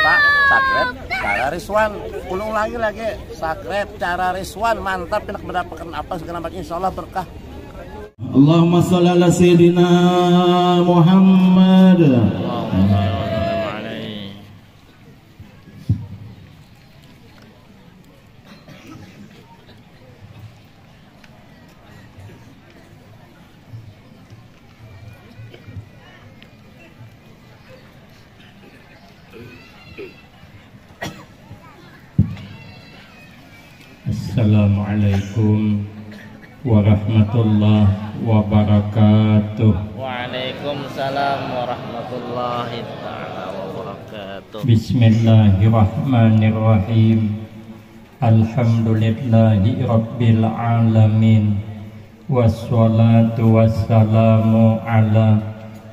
Pak sakrep cara Rizwan. Ulung lagi sakrep cara Rizwan. Mantap, enak mendapatkan apa segala macam, insya Allah berkah. Allahumma sholli ala sayyidina Muhammad. Assalamualaikum warahmatullahi wabarakatuh. Waalaikumsalam warahmatullahi ta'ala wabarakatuh. Bismillahirrahmanirrahim. Alhamdulillahi rabbil alamin. Wassalatu wassalamu ala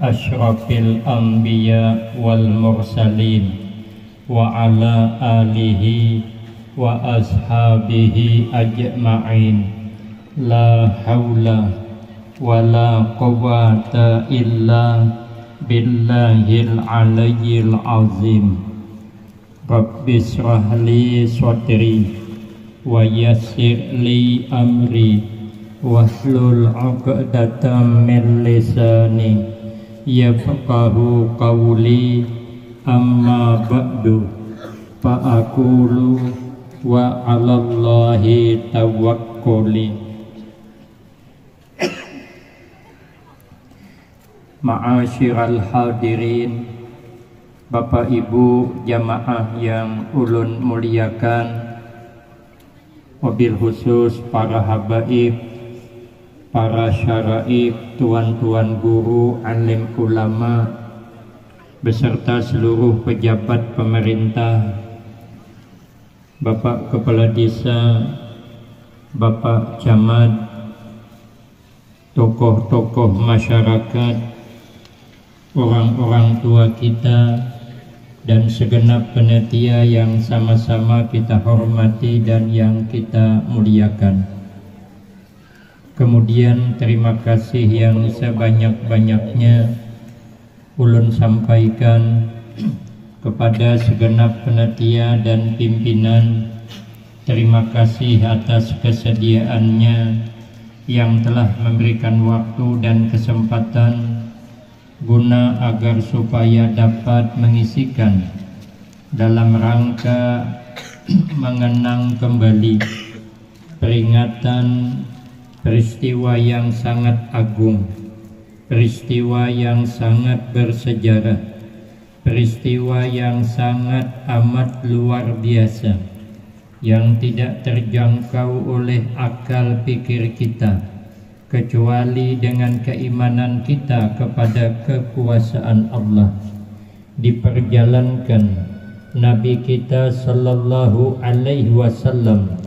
asyrafil anbiya wal mursalin wa ala alihi wa ashabihi ajma'in. La haula wa la quwwata illa billahil aliyyil azim. Rabbi shrah li sadri wa yassir li amri wahlul 'uqdatam min lisani yafqahu qawli. Amma ba'du fa aqulu wa 'alallahi tawakkuli. Ma'asyiral hadirin, Bapak Ibu jamaah yang ulun muliakan, wabil khusus para habaib, para syaraib, tuan-tuan guru, alim ulama, beserta seluruh pejabat pemerintah, Bapak Kepala Desa, Bapak Camat, tokoh-tokoh masyarakat, orang-orang tua kita, dan segenap panitia yang sama-sama kita hormati dan yang kita muliakan. Kemudian terima kasih yang sebanyak-banyaknya ulun sampaikan kepada segenap panitia dan pimpinan. Terima kasih atas kesediaannya yang telah memberikan waktu dan kesempatan guna agar supaya dapat mengisikan dalam rangka mengenang kembali peringatan peristiwa yang sangat agung, peristiwa yang sangat bersejarah, peristiwa yang sangat amat luar biasa, yang tidak terjangkau oleh akal pikir kita, kecuali dengan keimanan kita kepada kekuasaan Allah. Diperjalankan Nabi kita sallallahu alaihi wasallam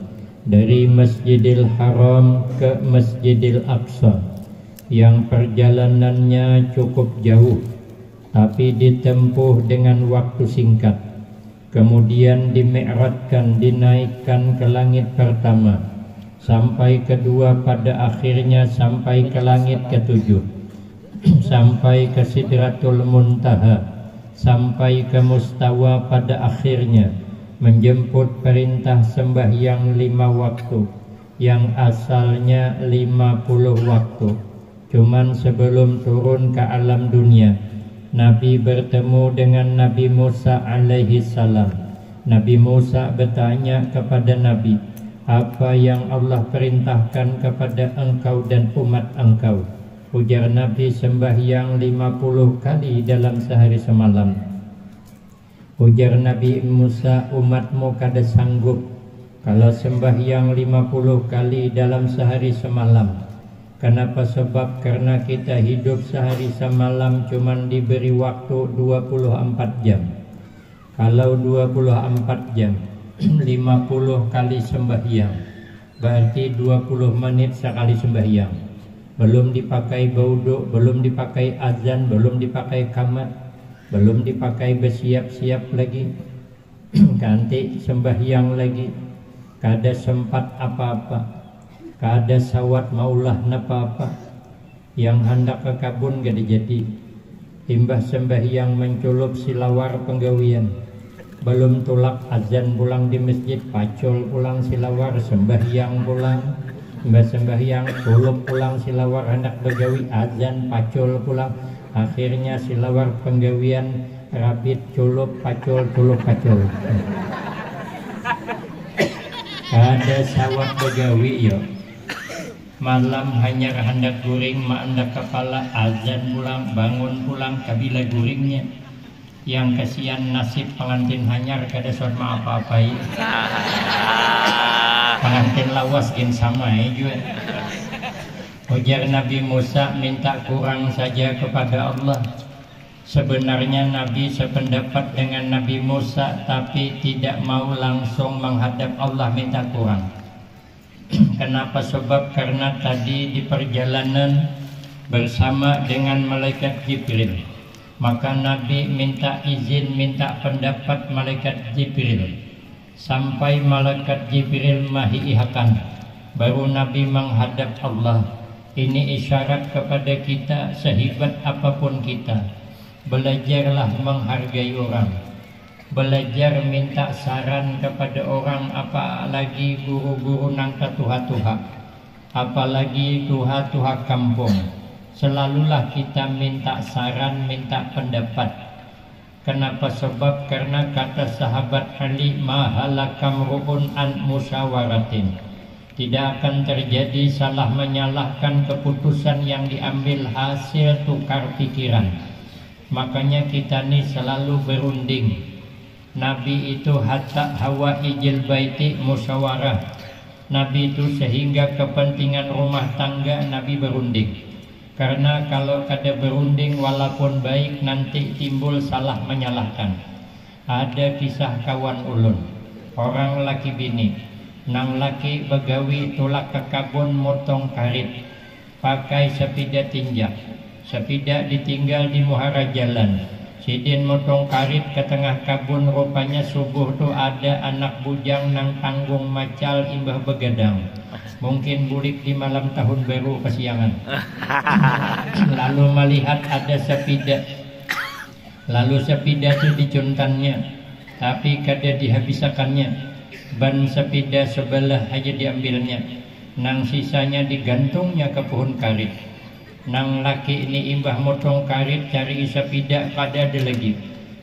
dari Masjidil Haram ke Masjidil Aqsa, yang perjalanannya cukup jauh tapi ditempuh dengan waktu singkat. Kemudian dimi'rajkan, dinaikkan ke langit pertama, sampai kedua, pada akhirnya sampai ke langit ketujuh, sampai ke Sidratul Muntaha, sampai ke Mustawa, pada akhirnya menjemput perintah sembahyang 5 waktu yang asalnya 50 waktu. Cuman sebelum turun ke alam dunia, Nabi bertemu dengan Nabi Musa alaihi salam. Nabi Musa bertanya kepada Nabi, apa yang Allah perintahkan kepada engkau dan umat engkau? Ujar Nabi, sembahyang 50 kali dalam sehari semalam. Ujar Nabi Musa, umatmu kada sanggup kalau sembahyang 50 kali dalam sehari semalam. Kenapa? Sebab karena kita hidup sehari semalam cuman diberi waktu 24 jam. Kalau 24 jam 50 kali sembahyang berarti 20 menit sekali sembahyang. Belum dipakai bauduk, belum dipakai azan, belum dipakai qamat, belum dipakai bersiap-siap lagi. Nanti sembahyang lagi, kada sempat apa-apa, kada sawat maulah napa-apa. Yang hendak ke kabun gak jadi. Timbah sembahyang menculup silawar penggawian, belum tulak azan pulang di masjid, pacul pulang silawar, sembahyang pulang, sembahyang tulup pulang silawar, hendak begawi azan pacul pulang, akhirnya silawar penggawian rapid culup pacul tulup pacul. Ada sawat begawi yo, malam hanya hendak guring, hendak kepala azan pulang, bangun pulang, kabila guringnya. Yang kasihan nasib pengantin hanyar kada sorma apa-apai. Pengantin lawas gin sama juga. Ujar Nabi Musa, minta kurang saja kepada Allah. Sebenarnya Nabi sependapat dengan Nabi Musa, tapi tidak mau langsung menghadap Allah minta kurang. Kenapa? Sebab karena tadi di perjalanan bersama dengan malaikat Jibril, maka Nabi minta izin, minta pendapat malaikat Jibril. Sampai malaikat Jibril mahiihakan, baru Nabi menghadap Allah. Ini isyarat kepada kita, sehebat apapun kita, belajarlah menghargai orang, belajar minta saran kepada orang, apalagi guru-guru nang katuha-tuha, apalagi tuha-tuha kampung. Selalulah kita minta saran, minta pendapat. Kenapa? Sebab karena kata sahabat Ali, mahalakam ru'un an musyawaratin, tidak akan terjadi salah menyalahkan keputusan yang diambil hasil tukar pikiran. Makanya kita nih selalu berunding. Nabi itu hatta hawa ijil baiti musyawarah. Nabi itu sehingga kepentingan rumah tangga Nabi berunding. Karena kalau kada berunding walaupun baik nanti timbul salah menyalahkan. Ada kisah kawan ulun, orang laki bini, nang laki begawi tulak ke kabun motong karit, pakai sepeda tinjak, sepeda ditinggal di muara jalan. Sidin motong karit ke tengah kabun, rupanya subuh tu ada anak bujang nang tanggung macal imbah begadang. Mungkin bulik di malam tahun baru kesiangan. Lalu melihat ada sepeda, lalu sepeda itu dicuntannya, tapi kada dihabisakannya. Ban sepeda sebelah aja diambilnya, nang sisanya digantungnya ke pohon karit. Nang laki ini imbah motong karit cari sepeda kada ada lagi.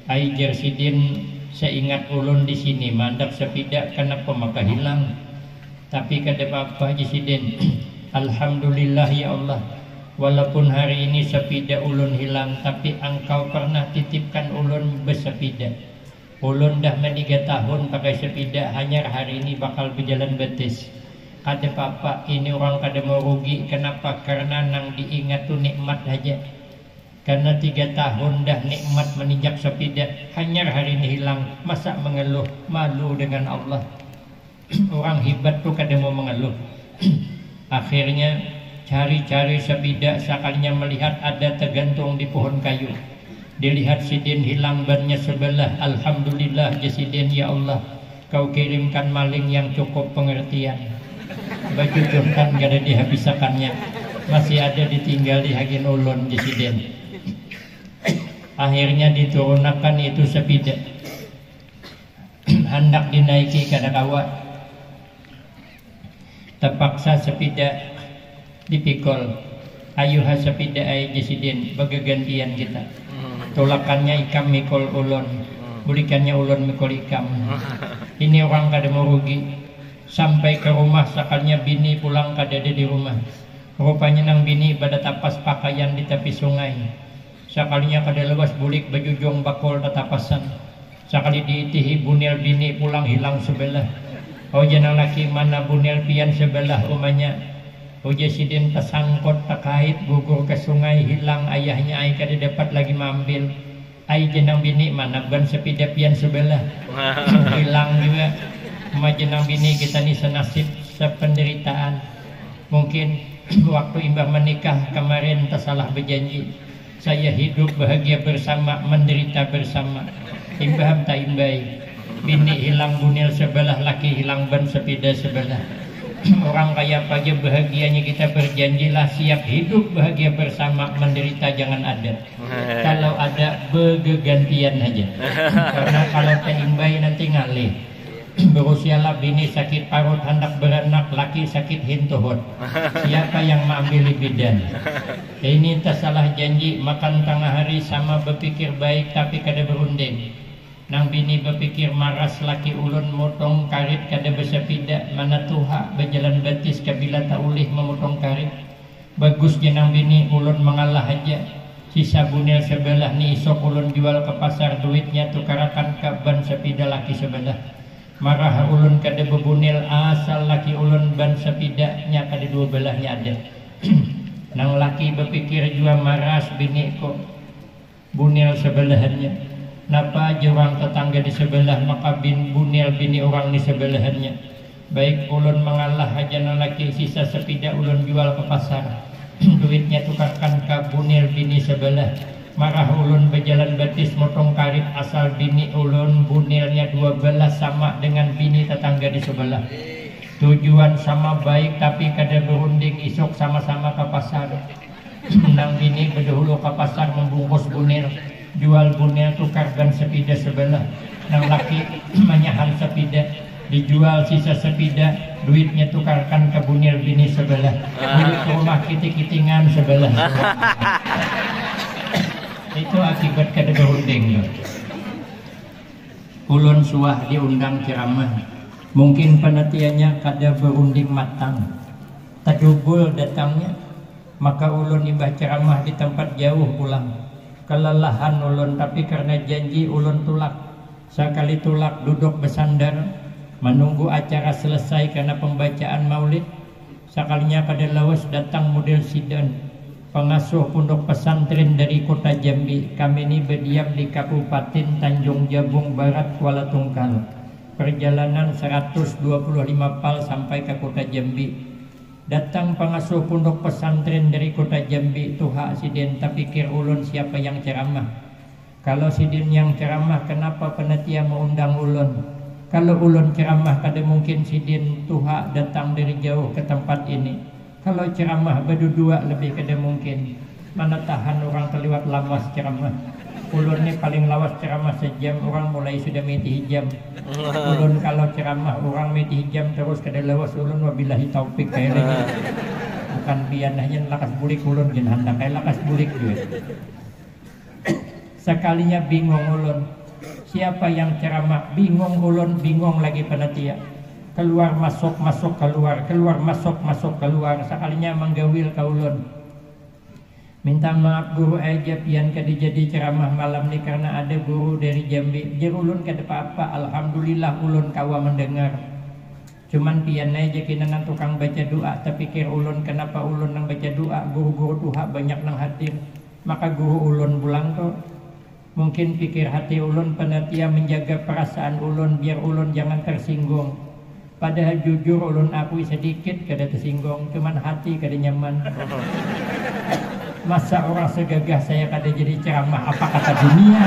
Aijer sidin seingat ulun di sini mandak sepeda kenapa maka hilang. Tapi kada apa-apa Sidin. Alhamdulillah ya Allah, walaupun hari ini sepeda ulun hilang, tapi engkau pernah titipkan ulun bersepeda. Ulun dah 3 tahun pakai sepeda, hanya hari ini bakal berjalan betis. Kada apa-apa, ini orang kada mau rugi. Kenapa? Karena nang diingat tu nikmat aja. Karena 3 tahun dah nikmat menginjak sepeda, hanya hari ini hilang, masa mengeluh? Malu dengan Allah. Orang hebat tuh kadang mau mengeluh. Akhirnya cari-cari sepeda, sekalinya melihat ada tergantung di pohon kayu. Dilihat Sidin hilang bannya sebelah. Alhamdulillah Sidin, ya Allah, kau kirimkan maling yang cukup pengertian. Baju juntan gak ada dihabisakannya, masih ada ditinggal di hagin ulun Sidin. Akhirnya diturunkan itu sepeda, hendak dinaiki kada kawat. Terpaksa sepeda dipikul. Ayuh sepeda ay Sidin, bagagantian kita. Tolakannya ikam mikul ulun, bulikannya ulun mikul ikam. Ini orang kada mau rugi. Sampai ke rumah, sakalnya bini pulang kada ada di rumah. Rupanya nang bini pada tapas pakaian di tepi sungai. Sakalinya kada lepas bulik bajujung bakul tatapasan. Sakali diitihi bunil bini pulang hilang sebelah. Oja nang laki mana bunil pian sebelah umanya. Oja Sidin tersangkut terkait gugur ke sungai, hilang ayahnya ay kada dapat lagi mengambil. Ay jenang bini mana ban sepeda pian sebelah. Hilang juga. Jenang bini kita ni senasib sependeritaan. Mungkin waktu imbah menikah kemarin tersalah berjanji, saya hidup bahagia bersama, menderita bersama. Imbah tak imbai. Bini hilang bunil sebelah, laki hilang ban sepeda sebelah. Orang kaya pagi bahagianya kita berjanjilah siap hidup bahagia bersama, menderita jangan ada. Kalau ada bergantian aja. Karena kalau teimbai nanti ngalih. Berusialah bini sakit parut hendak beranak, laki sakit hintuhut. Siapa yang mengambil bidan? Ini tak salah janji makan tengah hari sama berpikir baik tapi kada berunding. Nang bini berpikir maras laki ulun motong karit kada bersepida, mana tuha berjalan batis kabila tak ulih memotong karit. Bagus jenang bini ulun mengalah aja. Sisa bunil sebelah ni isok ulun jual ke pasar, duitnya tukarakan ke ban sepida laki sebelah. Marah ulun kada bebunil asal laki ulun ban sepidanya kada dua belahnya ada. Nang laki berpikir jua maras bini kok bunil sebelahannya. Napa jurang tetangga di sebelah maka bunil bini orang di sebelahannya. Baik ulun mengalah aja nang laki sisa sepida ulun jual ke pasar. Duitnya tukarkan ke bunil bini sebelah. Marah ulun berjalan batis motong karit asal bini ulun bunilnya 12 sama dengan bini tetangga di sebelah. Tujuan sama baik tapi kada berunding, isok sama-sama ke pasar. Nang bini berdahulu ke pasar membungkus bunil, jual bunil tukarkan sepida sebelah. Nang laki menyahan sepida, dijual sisa sepida, duitnya tukarkan ke bunil bini sebelah. Milik rumah kiting-kitingan sebelah. Itu akibat kada berunding. Ulun suah diundang ceramah, mungkin penatiannya kada berunding matang, tadubul datangnya, maka ulun ibah ceramah di tempat jauh pulang. Kelelahan ulun tapi karena janji ulun tulak. Sekali tulak duduk bersandar menunggu acara selesai karena pembacaan maulid. Sekalinya kada lawas datang model sidan, pengasuh pondok pesantren dari kota Jambi. Kami ini berdiam di Kabupaten Tanjung Jabung Barat, Kuala Tungkal. Perjalanan 125 pal sampai ke kota Jambi. Datang pengasuh pondok pesantren dari kota Jambi. Tuha sidin tak pikir ulun siapa yang ceramah. Kalau sidin yang ceramah, kenapa panitia mengundang ulun? Kalau ulun ceramah, kada mungkin sidin tuha datang dari jauh ke tempat ini. Kalau ceramah berdua lebih kada mungkin. Mana tahan orang terliwat lama ceramah. Ulun ni paling lawas ceramah sejam, orang mulai sudah meti hijam. Ulun kalau ceramah orang meti hijam terus kada lawas ulun, wabillahi taufik kayak lagi. Bukan bian hanya lakas bulik ulun gin hendak kayak lakas bulik juga. Sekalinya bingung ulun. Siapa yang ceramah? Bingung ulun, bingung lagi panitia. Keluar masuk masuk keluar, keluar masuk masuk keluar. Sekalinya menggawil kaulun. Minta maaf guru aja pian kada jadi ceramah malam ni karena ada guru dari Jambi. Jer ulun kada apa-apa, alhamdulillah ulun kawa mendengar. Cuman pian aja kena nang tukang baca doa, tapi pikir ulun kenapa ulun nang baca doa, guru-guru tuha banyak nang hadir. Maka guru ulun pulang tu. Mungkin pikir hati ulun panitia menjaga perasaan ulun biar ulun jangan tersinggung. Padahal jujur ulun akui sedikit kada tersinggung, cuman hati kada nyaman. Masa orang segagah saya kada jadi ceramah, apa kata dunia?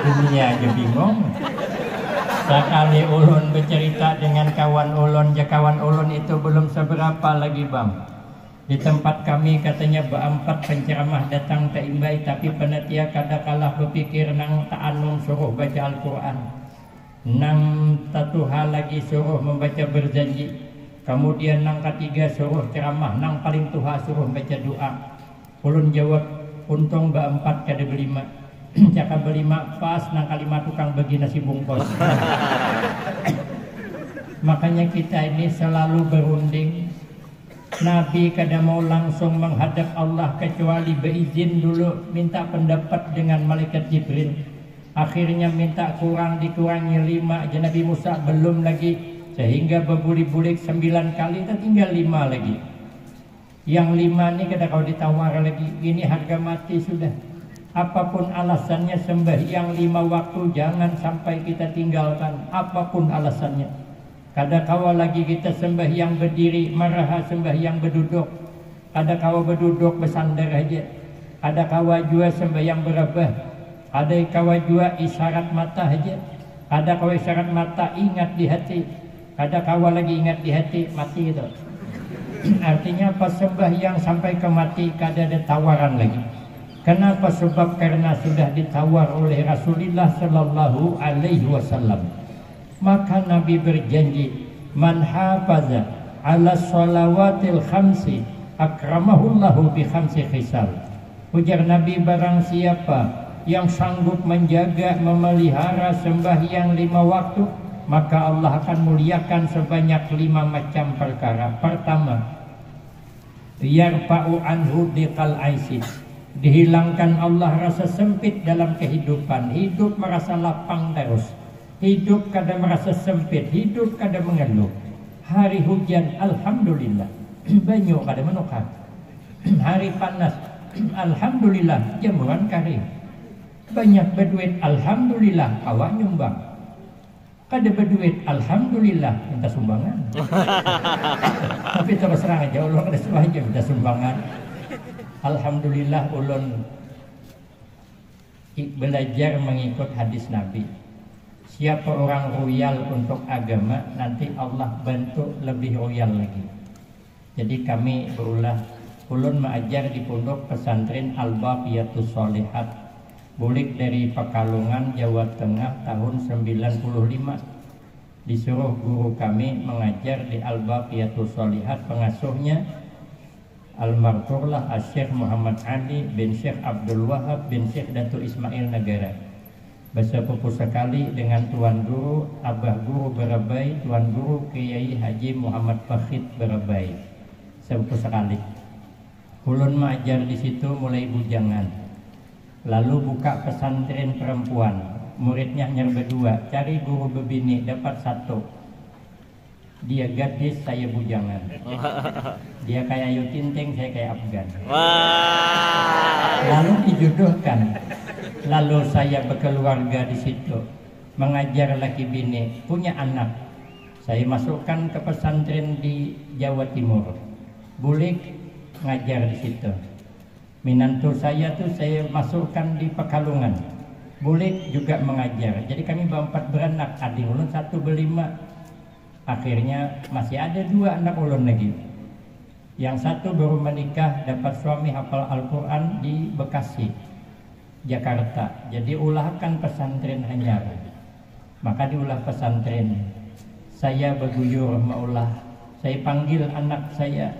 Dunia aja bingung. Sekali ulun bercerita dengan kawan ulun, kawan ulun itu belum seberapa lagi bang. Di tempat kami katanya berempat penceramah datang teimbai, tapi panitia kada kalah berpikir nang ta'anum suruh baca Al-Quran. Nang tatuha lagi suruh membaca berjanji. Kemudian nang ketiga suruh ceramah, nang paling tuha suruh baca doa. Ulun jawab, untung berempat kada berlima. Cakap berlima pas nang kalima tukang bagi nasi bungkus. Makanya kita ini selalu berunding. Nabi kada mau langsung menghadap Allah kecuali beizin dulu, minta pendapat dengan malaikat Jibril. Akhirnya minta kurang dikurangi 5, je Nabi Musa belum lagi, sehingga berbulik-bulik 9 kali, tinggal 5 lagi. Yang 5 ini kada kau ditawar lagi, ini harga mati sudah. Apapun alasannya sembahyang 5 waktu jangan sampai kita tinggalkan, apapun alasannya. Kada kawa lagi kita sembahyang berdiri, marah sembahyang berduduk. Kada kawa berduduk bersandar aja. Kada kawa juga sembahyang berabah. Ada kawa juga isyarat mata aja. Ada kawa isyarat mata ingat di hati. Ada kawal lagi ingat di hati, mati itu. Artinya apa? Sembahyang sampai ke mati kada ada tawaran lagi. Kenapa? Sebab karena sudah ditawar oleh Rasulullah Sallallahu Alaihi Wasallam. Maka Nabi berjanji, man hafaza ala shalawatil khamsi akramahullahu bi khamsi khisal. Ujar Nabi, barang siapa yang sanggup menjaga, memelihara sembahyang 5 waktu, maka Allah akan muliakan sebanyak 5 macam perkara. Pertama, yarfa'u anhu diqal aisyih, dihilangkan Allah rasa sempit dalam kehidupan. Hidup merasa lapang terus, hidup kada merasa sempit, hidup kada mengeluh. Hari hujan, alhamdulillah, banyu kada menukar. Hari panas, alhamdulillah, jamuran kering. Banyak berduit, alhamdulillah, awak nyumbang. Kada berduit, alhamdulillah, minta sumbangan. Tapi terus terang aja, ulun kada suah aja minta sumbangan. Alhamdulillah, ulun belajar mengikut hadis Nabi. Siapa orang royal untuk agama, nanti Allah bantu lebih royal lagi. Jadi kami berulah, ulun mengajar di pondok pesantren Al-Baqiyatus Sholihat, bulik dari Pekalongan, Jawa Tengah tahun 95. Disuruh guru kami mengajar di Al-Baqiyatus Sholihat, pengasuhnya almarhumlah Syekh Muhammad Ali bin Syekh Abdul Wahab bin Syekh Datuk Ismail Negara. Bersepupu sekali dengan Tuan Guru Abah Guru Berabai, Tuan Guru Kiai Haji Muhammad Fakhid Berabai. Sepupu sekali. Ulun mengajar di situ mulai bujangan. Lalu buka pesantren perempuan, muridnya hanya berdua, cari guru bebini, dapat 1. Dia gadis, saya bujangan. Dia kayak Ayu Tinting, saya kayak Afgan. Lalu dijodohkan. Lalu saya berkeluarga di situ, mengajar laki bini, punya anak. Saya masukkan ke pesantren di Jawa Timur, bulik ngajar di situ. Minantu saya tuh saya masukkan di Pekalongan, bulik juga mengajar. Jadi kami berempat beranak, adik ulun 1 berlima. Akhirnya masih ada 2 anak ulun lagi. Yang 1 baru menikah, dapat suami hafal Al-Quran di Bekasi, Jakarta. Jadi ulahkan pesantren Hanyar. Maka diulah pesantren. Saya berguyur maulah. Saya panggil anak saya,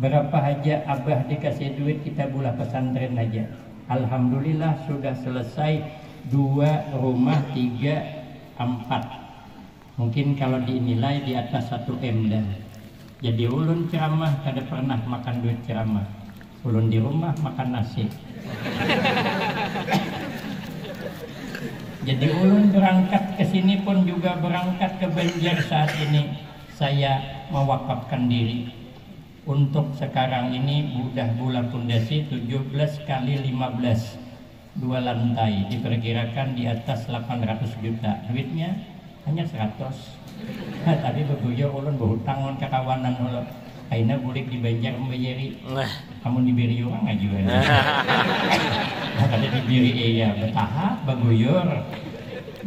berapa aja abah dikasih duit, kita bulah pesantren aja. Alhamdulillah sudah selesai 2 rumah, 3, 4. Mungkin kalau dinilai di atas 1 M dah. Jadi ulun ceramah kada pernah makan duit ceramah. Ulun di rumah makan nasi. Jadi ulun berangkat ke sini pun juga berangkat ke Banjar saat ini. Saya mewakafkan diri. Untuk sekarang ini sudah bulan pondasi 17 kali 15, 2 lantai, diperkirakan di atas 800 juta. Duitnya hanya 100. Tapi beguyo ulun berhutang ke kawanan ulun. Aina bulik di Banjar membayari. Kamu diberi orang aja juga. Ada diberi iya bertahap beguyur.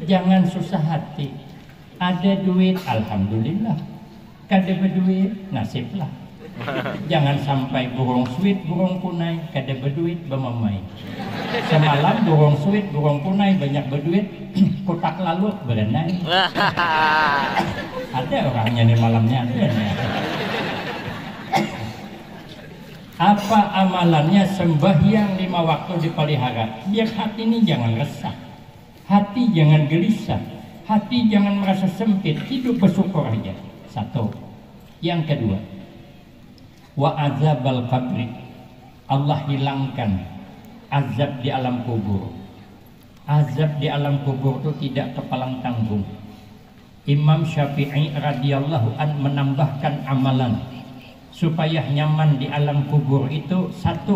Jangan susah hati. Ada duit, alhamdulillah. Kada berduit, nasiblah. Jangan sampai burung sweet, burung punai, kada berduit, bermamai. Semalam burung sweet, burung punai banyak berduit, kotak lalu berenai. Ada orangnya di malamnya. Apa amalannya? Sembahyang 5 waktu dipelihara. Biar hati ini jangan resah, hati jangan gelisah, hati jangan merasa sempit. Hidup bersyukur aja. 1. Yang kedua, wa azabal qabri, Allah hilangkan azab di alam kubur. Azab di alam kubur itu tidak kepalang tanggung. Imam Syafi'i radhiyallahu an menambahkan amalan supaya nyaman di alam kubur itu. 1,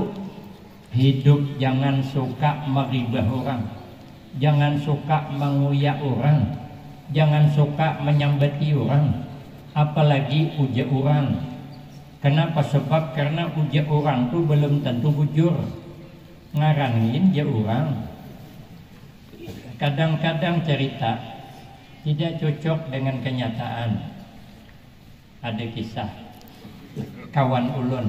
hidup jangan suka meribah orang, jangan suka menguyak orang, jangan suka menyambati orang, apalagi uja orang. Kenapa? Sebab karena uja orang tuh belum tentu bujur. Ngarangin ja orang. Kadang-kadang cerita tidak cocok dengan kenyataan. Ada kisah kawan ulun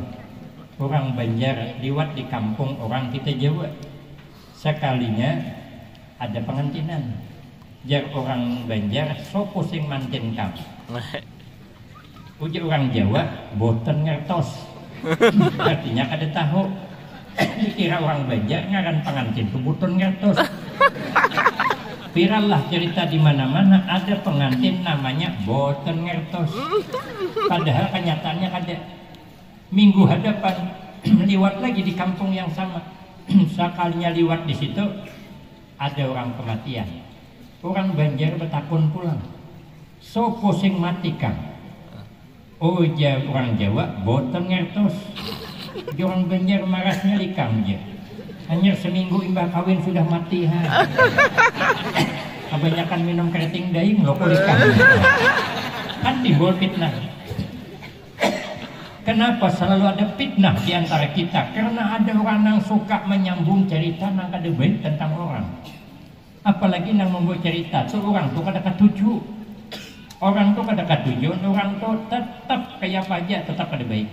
orang Banjar liwat di kampung orang kita Jawa. Sekalinya ada pengantinan. Jar orang Banjar so pusing mantin kam. Ujar orang Jawa boten ngertos. Artinya kada tahu. Dikira orang Banjar ngaran pengantin tu boten ngertos. Viral lah cerita di mana-mana ada pengantin namanya boten ngertos. Padahal kenyataannya ada. Minggu hadapan liwat lagi di kampung yang sama. Sekalinya liwat di situ ada orang kematian. Orang Banjar bertakun pulang. So pusing mati kang. Oh ja orang Jawa boten ngertos. Orang Banjar marasnya likam je. Hanya seminggu imbah kawin sudah mati ha. Kebanyakan minum keriting daing lo likam. Kan timbul fitnah. Kenapa selalu ada fitnah di antara kita? Karena ada orang yang suka menyambung cerita nang kada baik tentang orang. Apalagi nang membuat cerita tu orang tu kada katuju. Orang tu kada katuju, orang tu tetap kayak apa aja tetap kada baik.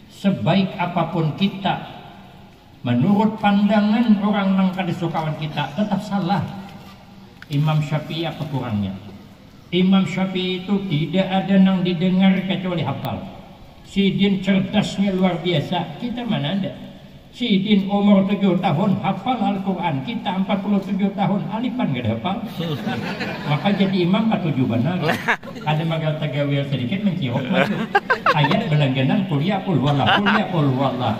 Sebaik apapun kita, menurut pandangan orang nang kada sukawan kita tetap salah. Imam Syafi'i apa kurangnya? Imam Syafi'i itu tidak ada nang didengar kecuali hafal. Sidin cerdasnya luar biasa, kita mana ada? Sidin umur 7 tahun hafal Al-Quran, kita 47 tahun alifan gak hafal. Maka jadi imam 47 benar. Ada magal tagawil sedikit menciok ayat berlangganan kuliah kulwallah.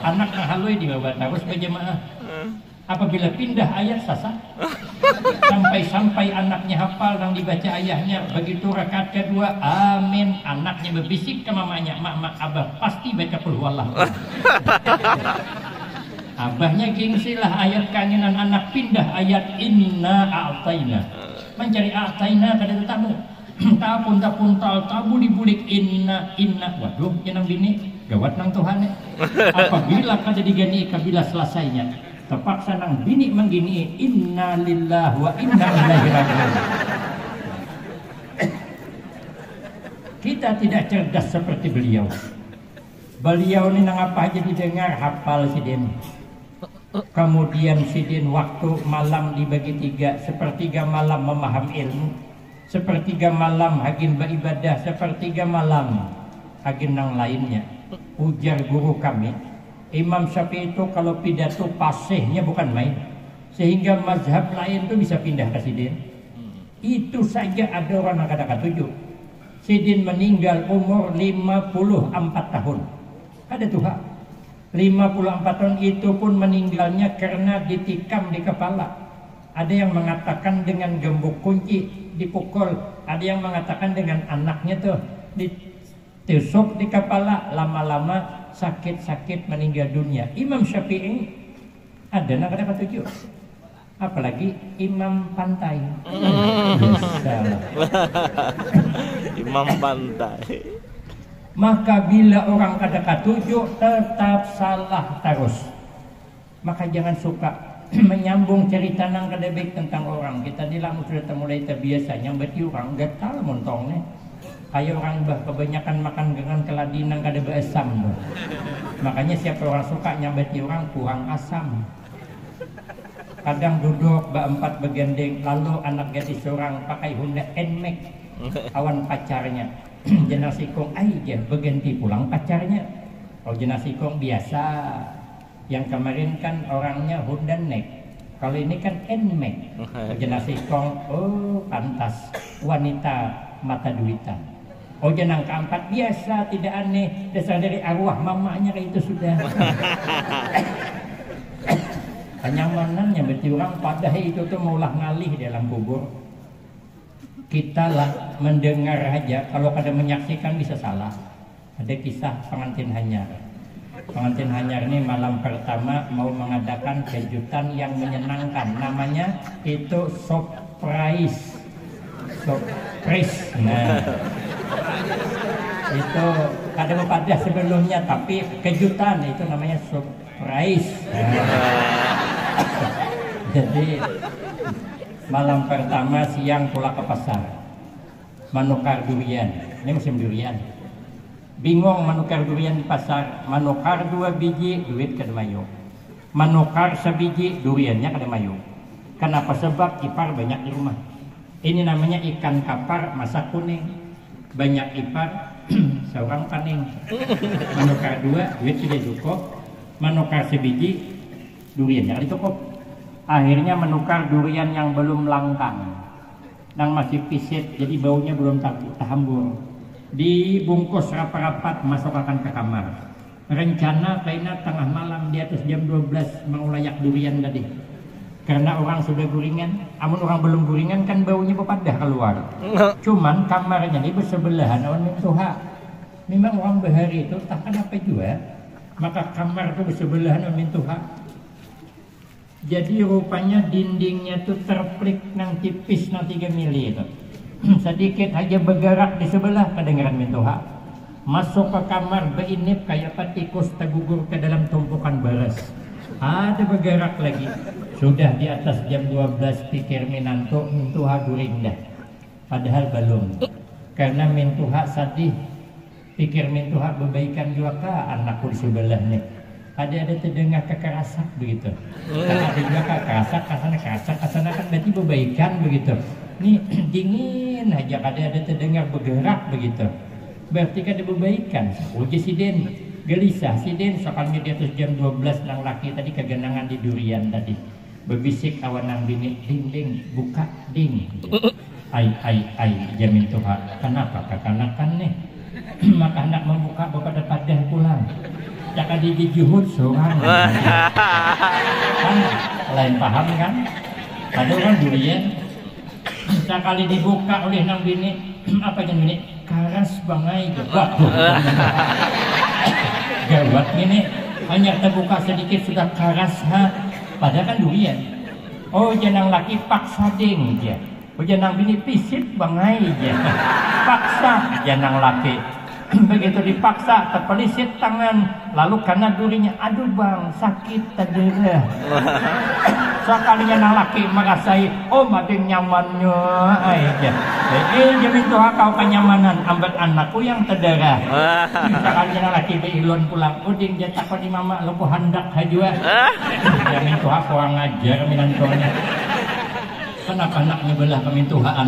Anak halui di bawah terus berjemaah. Apabila pindah ayat sasar sampai anaknya hafal dan dibaca ayahnya, begitu rakaat kedua amin, anaknya berbisik ke mamanya, mak abah pasti baca qul huwallah. Abahnya gengsilah ayat kangenan anak pindah ayat inna a'taina, mencari a'taina kada tamu tapun tabu dibulik inna waduh jenang bini gawat nang Tuhan. Apabila kada digani kabila selesainya terpaksa nang bini menggini inna lillahi wa inna ilaihi raji'un. Kita tidak cerdas seperti beliau. Beliau ini nang apa aja didengar hafal sidin. Kemudian sidin waktu malam dibagi 3, sepertiga malam memaham ilmu, sepertiga malam hagin beribadah, sepertiga malam hagin nang lainnya. Ujar guru kami Imam Syafi'i itu kalau pidato pasihnya bukan main, sehingga mazhab lain tuh bisa pindah ke sidin. Itu saja ada orang yang kata tujuh. Sidin meninggal umur 54 tahun. Ada Tuhan. 54 tahun itu pun meninggalnya karena ditikam di kepala. Ada yang mengatakan dengan gembok kunci dipukul, ada yang mengatakan dengan anaknya tuh ditusuk di kepala, lama-lama sakit-sakit meninggal dunia. Imam Syafi'i ada nak kata tujuh. Apalagi imam pantai. Imam pantai. Maka bila orang kata tujuh tetap salah terus. Maka jangan suka menyambung cerita nang kada baik tentang orang. Kita di lamu sudah mulai terbiasa nyambati orang gatal montongnya. Kayak orang bah kebanyakan makan dengan keladi nang kada beasam. Makanya siapa orang suka nyambati orang kurang asam. Kadang duduk berempat bergandeng, lalu anak gadis seorang pakai Honda Nmax, awan pacarnya. Jenazah sikong aja berganti pulang pacarnya. Oh jenazah sikong biasa. Yang kemarin kan orangnya Honda Neck. Kalau ini kan Nmax. Jenazah sikong, oh pantas wanita mata duitan. Oh jenang keempat biasa, tidak aneh, dasar dari arwah mamanya kayak itu sudah. Kenyamanannya berarti orang padahal itu tuh maulah ngalih dalam kubur. Kita lah mendengar aja, kalau kada menyaksikan bisa salah. Ada kisah pengantin hanyar. Pengantin hanyar ini malam pertama mau mengadakan kejutan yang menyenangkan. Namanya itu surprise. Surprise. Nah, itu kada pada sebelumnya, tapi kejutan itu namanya surprise. Jadi malam pertama siang pulang ke pasar. manukar durian. Ini musim durian. Bingung manukar durian di pasar. Manukar 2 biji, duit kada mayu. Manukar sebiji, duriannya kada mayu. Kenapa? Sebab ipar banyak di rumah. Ini namanya ikan kapar masak kuning. Banyak ipar, seorang paning. Manukar 2, duit tidak cukup. Manukar sebiji, duriannya kada cukup. Akhirnya menukar durian yang belum langkang, yang masih pisit, jadi baunya belum terhambur. Dibungkus rapat-rapat, masukkan ke kamar. Rencana kaina tengah malam di atas jam 12 mau layak durian tadi. Karena orang sudah guringan, amun orang belum guringan kan baunya bepadah keluar. Cuman kamarnya ini bersebelahan awan mintuha. Memang orang bahari itu tak kenapa juga, maka kamar itu bersebelahan awan mintuha. Jadi rupanya dindingnya tuh terplik nang tipis nang 3 mili itu. Sedikit aja bergerak di sebelah kedengaran mintuha. Masuk ke kamar beinip kayak tikus tergugur ke dalam tumpukan beras. Ada bergerak lagi. Sudah di atas jam 12 pikir minanto mintuha guring dah. Padahal belum. Karena mintuha sadih. Pikir mintuha berbaikan juga ke anakku di sebelah nih. Ada terdengar kekerasan begitu. Kan ada juga kekerasan, kasana kan berarti berbaikan begitu. Nih dingin aja ada terdengar bergerak begitu. Berarti kan ada berbaikan. Uji siden gelisah siden soalnya di atas jam 12 nang laki tadi kegenangan di durian tadi. Berbisik awan nang bini ding buka ding. Ai jamin Tuhan. Kenapa kekanakan nih? Maka anak membuka bapak padah pulang. Jaka dijuhud seorang kan lain paham kan? Ada orang durian sekali dibuka oleh nang bini apa yang bini karas bangai gawat gini hanya terbuka sedikit sudah karas padahal kan durian. Oh janang laki paksa ding dia. Oh janang bini pisit bangai dia. Paksa janang laki. Begitu dipaksa terpelisit tangan lalu karena durinya aduh bang sakit tadera. Sekalinya nang laki merasai oh mading nyamannya aja. Jamin Tuhan kau kenyamanan ambat anakku yang tedera. Sekalinya nang laki beilon pulang uding jatah kau di mama lepuh handak hajua. Jamin Tuhan kau ngajar minantonya. Kenapa anaknya belah kemintuhaan?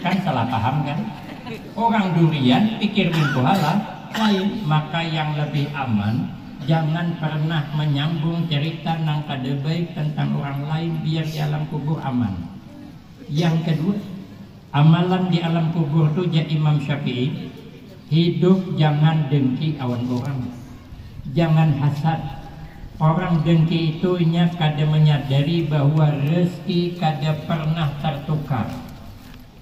Kan salah paham kan? Orang durian pikir mintuhala lain, maka yang lebih aman jangan pernah menyambung cerita nang kada baik tentang orang lain biar di alam kubur aman. Yang kedua, amalan di alam kubur itu jadi Imam Syafi'i, hidup jangan dengki awan orang, jangan hasad. Orang dengki itu nya kada menyadari bahwa rezeki kada pernah tertukar.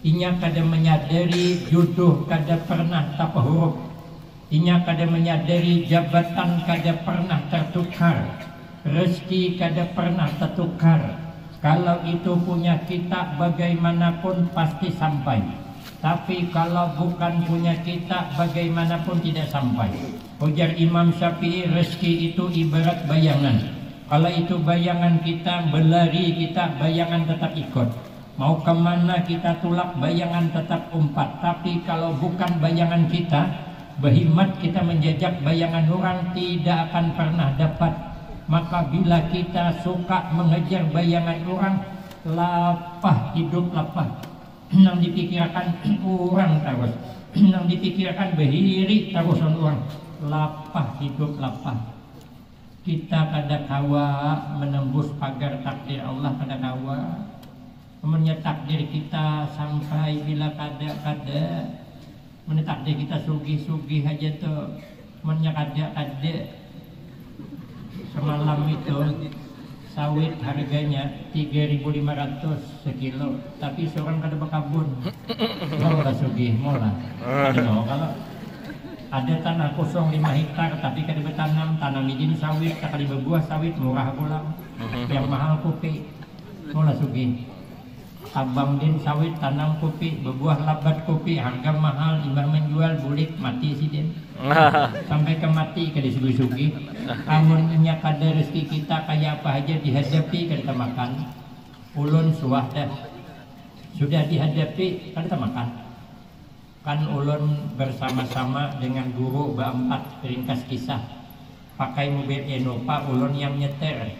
Inya kada menyadari jodoh kada pernah terhuruf. Inya kada menyadari jabatan kada pernah tertukar. Rezeki kada pernah tertukar. Kalau itu punya kita bagaimanapun pasti sampai. Tapi kalau bukan punya kita bagaimanapun tidak sampai. Ujar Imam Syafi'i, rezeki itu ibarat bayangan. Kalau itu bayangan kita berlari, kita bayangan tetap ikut. Mau kemana kita tulak bayangan tetap umpat. Tapi kalau bukan bayangan kita, berhimmat kita menjajak bayangan orang tidak akan pernah dapat. Maka bila kita suka mengejar bayangan orang, lapah hidup lapah. Nang dipikirkan orang terus, nang dipikirkan behiri terus orang, lapah hidup lapah. Kita kada kawa menembus pagar takdir Allah, kada kawa. Kemudian takdir kita sampai bila kada takdir kita sugi aja tuh kemudian kada semalam itu sawit harganya 3.500 sekilo tapi seorang kada berkabun mola sugi mola kalau ada tanah kosong 5 hektar tapi kada bertanam tanam izin sawit tak kada berbuah sawit murah pulang yang mahal kopi mola sugi. Abang din sawit tanam kopi, berbuah labat kopi, harga mahal, imbah menjual bulik mati si din. Sampai ke mati ke disugi-sugi. Amunnya kada rezeki kita kayak apa aja dihadapi kita makan. Ulun suah dah. Sudah dihadapi, kan kita makan. Kan ulun bersama-sama dengan guru berempat, ringkas kisah. Pakai mobil Innova, ulun yang nyetir.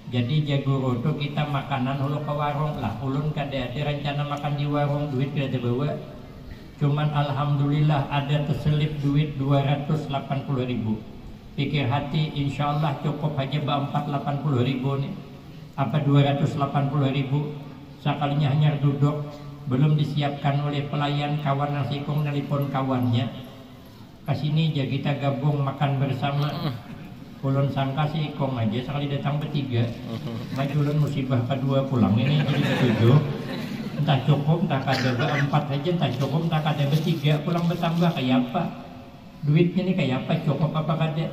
Jadi guru tuh kita makanan ulu ke warung lah. Ulun kada ada rencana makan di warung, duit kada bawa. Cuman alhamdulillah ada terselip duit 280.000. Pikir hati insya Allah cukup aja berempat 80.000 nih. Apa 280.000? Sekalinya hanya duduk, belum disiapkan oleh pelayan, kawan nasi kong nelpon kawannya. Kesini aja kita gabung makan bersama. Ulun sangka si Ikong aja sekali datang bertiga. Ulun musibah kedua pulang ini jadi bertujuh. Entah cukup, entah kada berempat aja, entah cukup, entah kada bertiga, pulang bertambah kayak apa? Duitnya ini kayak apa? Cukup apa kada?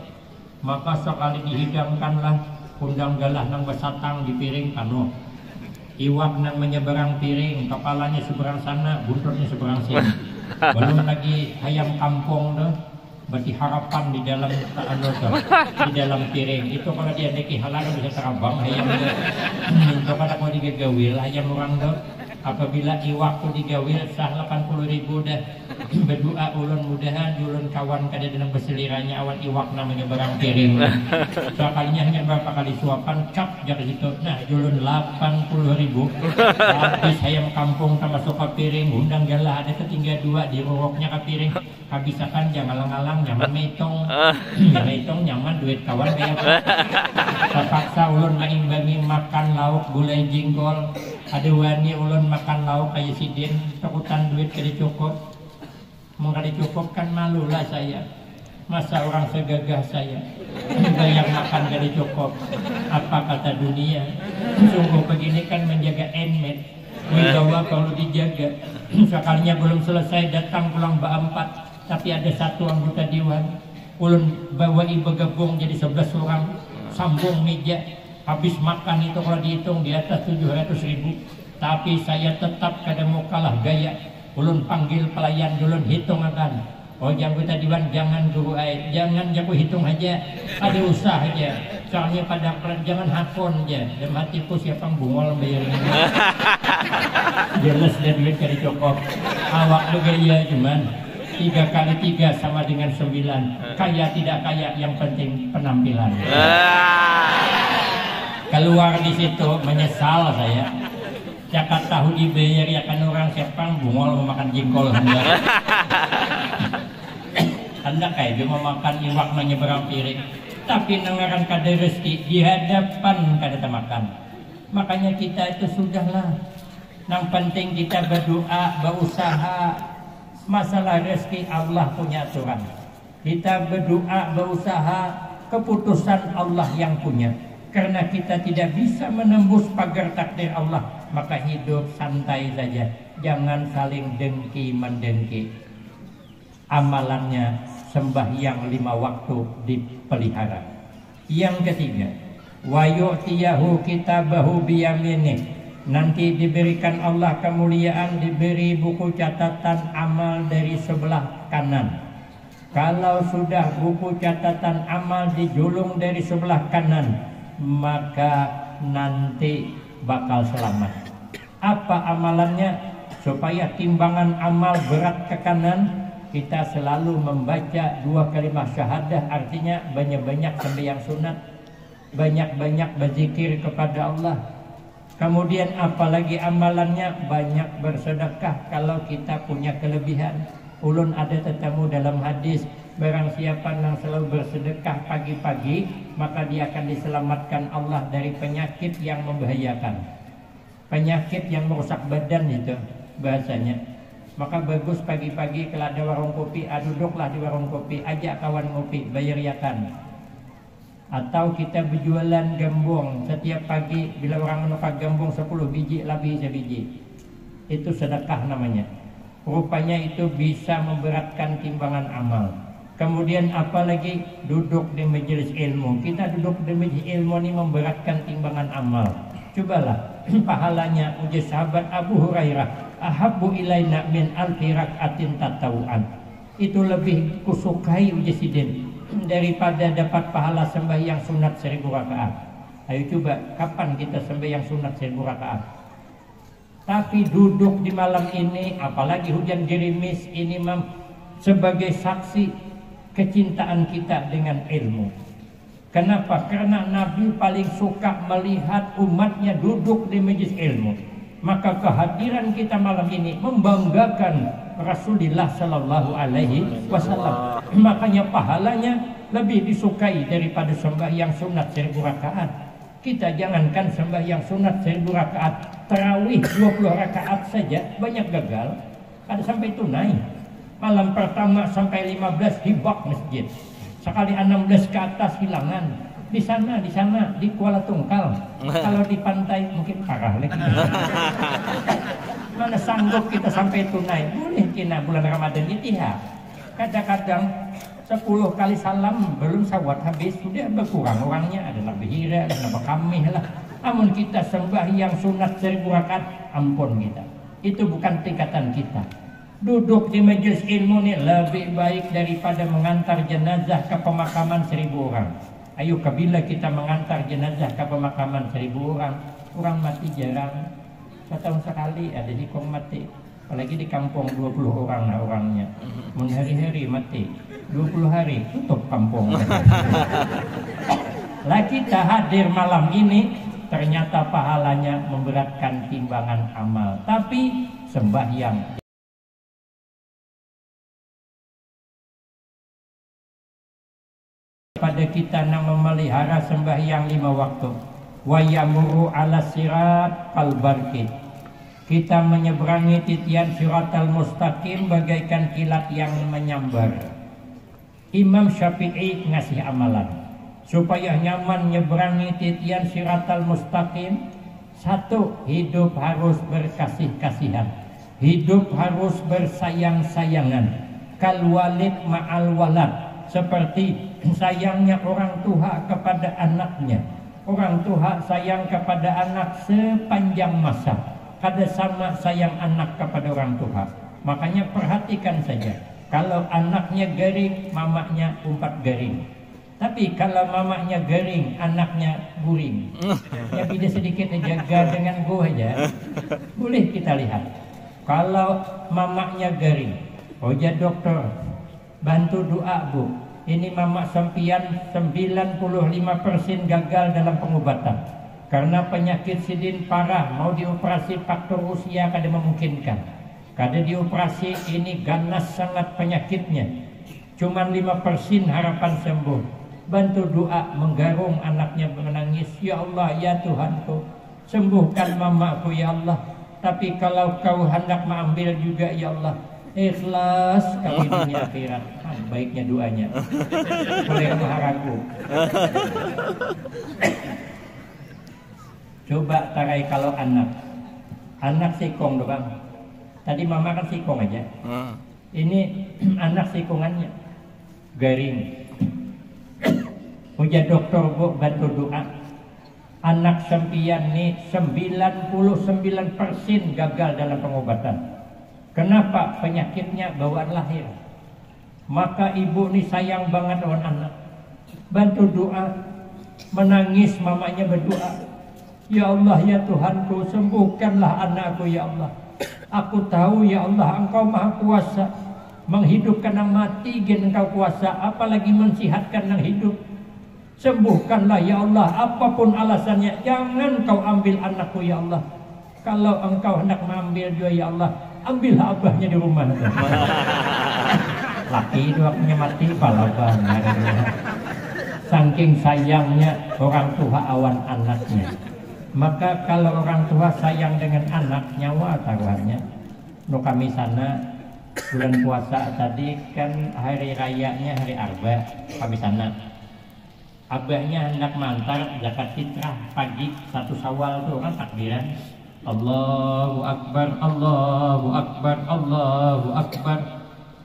Maka sekali dihidangkanlah undang galah nang bersatang di piring penuh. Iwak nang menyeberang piring, kepalanya seberang sana, buntutnya seberang sini. Belum lagi ayam kampung tuh, berarti harapan di dalam di dalam piring. Itu kalau dia deki halal bisa terbang ayam itu. Itu kada mau digawil ayam orang tuh. Apabila iwak tu digawil sah 80.000 dah. Berdoa ulun mudahan ulun kawan kada dalam beseliranya awan iwak namanya barang piring. Sekalinya hanya berapa kali suapan cap dari situ. Nah ulun 80.000. Habis ayam kampung termasuk ke piring, undang galah ada ketinggal 2 di roroknya ke piring. Habisakan jangan ngalang-ngalang nyaman metong. Metong nyaman duit kawan kayak apa. Terpaksa ulun mengimbangi makan lauk gulai jengkol. Ada wani ulun makan lauk kayak sidin, takutan duit kada cukup. Mau kada cukup kan malu lah saya. Masa orang segagah saya bayar makan kada cukup. Apa kata dunia? Sungguh begini kan menjaga enmet. Wibawa kalau dijaga. Sekalinya belum selesai datang pulang berempat, tapi ada satu anggota dewan. Ulun bawa ibu gabung jadi 11 orang, sambung meja. Habis makan itu kalau dihitung di atas 700.000. Tapi saya tetap kada mau kalah gaya. Ulun panggil pelayan, ulun hitung akan. Oh anggota dewan jangan guru ai, jangan jago hitung aja. Ada usaha aja. Soalnya pada jangan hakon aja. Dalam hatiku siapa yang bungol bayar ini. Jelas dan duit kada cukup. Awak lu gaya cuman 3 kali 3 sama dengan 9. Kaya tidak kaya yang penting penampilan. Keluar di situ menyesal saya. Cakat tahu dibayar ya kan orang siapa bungol mau makan jengkol hendak. Hendak kayak dia mau makan iwak nanya berang piring. Tapi nangaran kada rezeki di hadapan kada makan. Makanya kita itu sudahlah. Yang penting kita berdoa, berusaha. Masalah rezeki Allah punya aturan. Kita berdoa, berusaha, keputusan Allah yang punya. Karena kita tidak bisa menembus pagar takdir Allah, maka hidup santai saja. Jangan saling dengki mendengki. Amalannya sembahyang 5 waktu dipelihara. Yang ketiga, wa yu'tiyahu kitabahu biyaminih. Nanti diberikan Allah kemuliaan, diberi buku catatan amal dari sebelah kanan. Kalau sudah buku catatan amal dijulung dari sebelah kanan, maka nanti bakal selamat. Apa amalannya? Supaya timbangan amal berat ke kanan, kita selalu membaca 2 kalimat syahadah, artinya banyak-banyak sembahyang sunat, banyak-banyak berzikir kepada Allah. Kemudian apalagi amalannya? Banyak bersedekah kalau kita punya kelebihan. Ulun ada tetamu dalam hadis, barang siapa yang selalu bersedekah pagi-pagi, maka dia akan diselamatkan Allah dari penyakit yang membahayakan. Penyakit yang merusak badan itu bahasanya. Maka bagus pagi-pagi kalau ada warung kopi, duduklah di warung kopi, ajak kawan ngopi, bayar yakan. Atau kita berjualan gambung setiap pagi, bila orang menukar gambung 10 biji, lebih sebiji. Itu sedekah namanya. Rupanya itu bisa memberatkan timbangan amal. Kemudian apalagi duduk di majelis ilmu. Kita duduk di majelis ilmu ini memberatkan timbangan amal. Cobalah pahalanya uji sahabat Abu Hurairah, ahabbu ilaina min alfi rak'atin tatawuan. Itu lebih kusukai uji sidin daripada dapat pahala sembahyang sunat 1000 rakaat. Ayo coba, kapan kita sembahyang sunat 1000 rakaat? Tapi duduk di malam ini, apalagi hujan gerimis ini sebagai saksi kecintaan kita dengan ilmu. Kenapa? Karena Nabi paling suka melihat umatnya duduk di majelis ilmu. Maka kehadiran kita malam ini membanggakan Rasulullah Sallallahu Alaihi Wasallam. Makanya pahalanya lebih disukai daripada sembahyang sunat 1000 rakaat. Kita jangankan sembahyang sunat 1000 rakaat, tarawih 20 rakaat saja banyak gagal. Ada sampai tunai. Malam pertama sampai 15 hibak masjid. Sekali 16 ke atas hilangan. Di sana di Kuala Tungkal. Kalau di pantai mungkin parah lagi. Mana sanggup kita sampai tunai? Boleh kena bulan Ramadan itihad. Kadang-kadang 10 kali salam belum sawat habis, sudah berkurang orangnya, ada lebih hira, ada lebih kami lah. Namun kita sembahyang sunat 1000 rakaat, ampun kita. Itu bukan tingkatan kita. Duduk di majelis ilmu ini lebih baik daripada mengantar jenazah ke pemakaman 1000 orang. Ayo kabila kita mengantar jenazah ke pemakaman 1000 orang, orang mati jarang. Setahun sekali ada di kong mati. Apalagi di kampung 20 orang lah orangnya. Hari-hari mati 20 hari tutup kampung. Lah kita hadir malam ini ternyata pahalanya memberatkan timbangan amal. Tapi sembahyang pada kita yang memelihara sembahyang 5 waktu. Wa yamuru ala sirat kal barqi. Kita menyeberangi titian siratal mustaqim bagaikan kilat yang menyambar. Imam Syafi'i ngasih amalan supaya nyaman nyeberangi titian siratal mustaqim. 1, hidup harus berkasih-kasihan, hidup harus bersayang-sayangan. Kal walid ma'al walad, seperti sayangnya orang tua kepada anaknya. Orang tua sayang kepada anak sepanjang masa. Kada sama sayang anak kepada orang tua. Makanya perhatikan saja. Kalau anaknya garing, mamanya umpat garing. Tapi kalau mamanya garing, anaknya guring. Ya beda sedikit jaga dengan gua aja. Boleh kita lihat. Kalau mamanya garing, oja dokter, bantu doa bu. Ini mama sampian 95% gagal dalam pengobatan. Karena penyakit sidin parah, mau dioperasi faktor usia kada memungkinkan. Kada dioperasi ini ganas sangat penyakitnya. Cuman 5% harapan sembuh. Bantu doa menggarung anaknya menangis. Ya Allah, ya Tuhanku, sembuhkan mamaku ya Allah. Tapi kalau kau hendak mengambil juga ya Allah, ikhlas kami dunia akhirat. Baiknya doanya. Boleh mengharapku. Coba tarai kalau anak sikong doang. Tadi mama kan sikong aja. Ini anak sikongannya garing. Ujar dokter bu bantu doa. Anak sempian nih 99% gagal dalam pengobatan. Kenapa? Penyakitnya bawaan lahir. Maka ibu nih sayang banget dengan anak. Bantu doa, menangis mamanya berdoa. Ya Allah ya Tuhanku, sembuhkanlah anakku ya Allah. Aku tahu ya Allah Engkau maha kuasa. Menghidupkan yang mati gen Engkau kuasa, apalagi mensihatkan yang hidup. Sembuhkanlah ya Allah, apapun alasannya, jangan Kau ambil anakku ya Allah. Kalau Engkau hendak mengambil dia ya Allah, ambillah abahnya di rumah. Laki doanya mati palaban. Saking sayangnya orang tua awan anaknya. Maka kalau orang tua sayang dengan anak, nyawa taruhannya. No kami sana bulan puasa tadi kan hari rayanya hari Arba, kami sana. Abahnya hendak mantar zakat fitrah pagi 1 Syawal tuh kan takbiran. Allahu Akbar, Allahu Akbar, Allahu Akbar.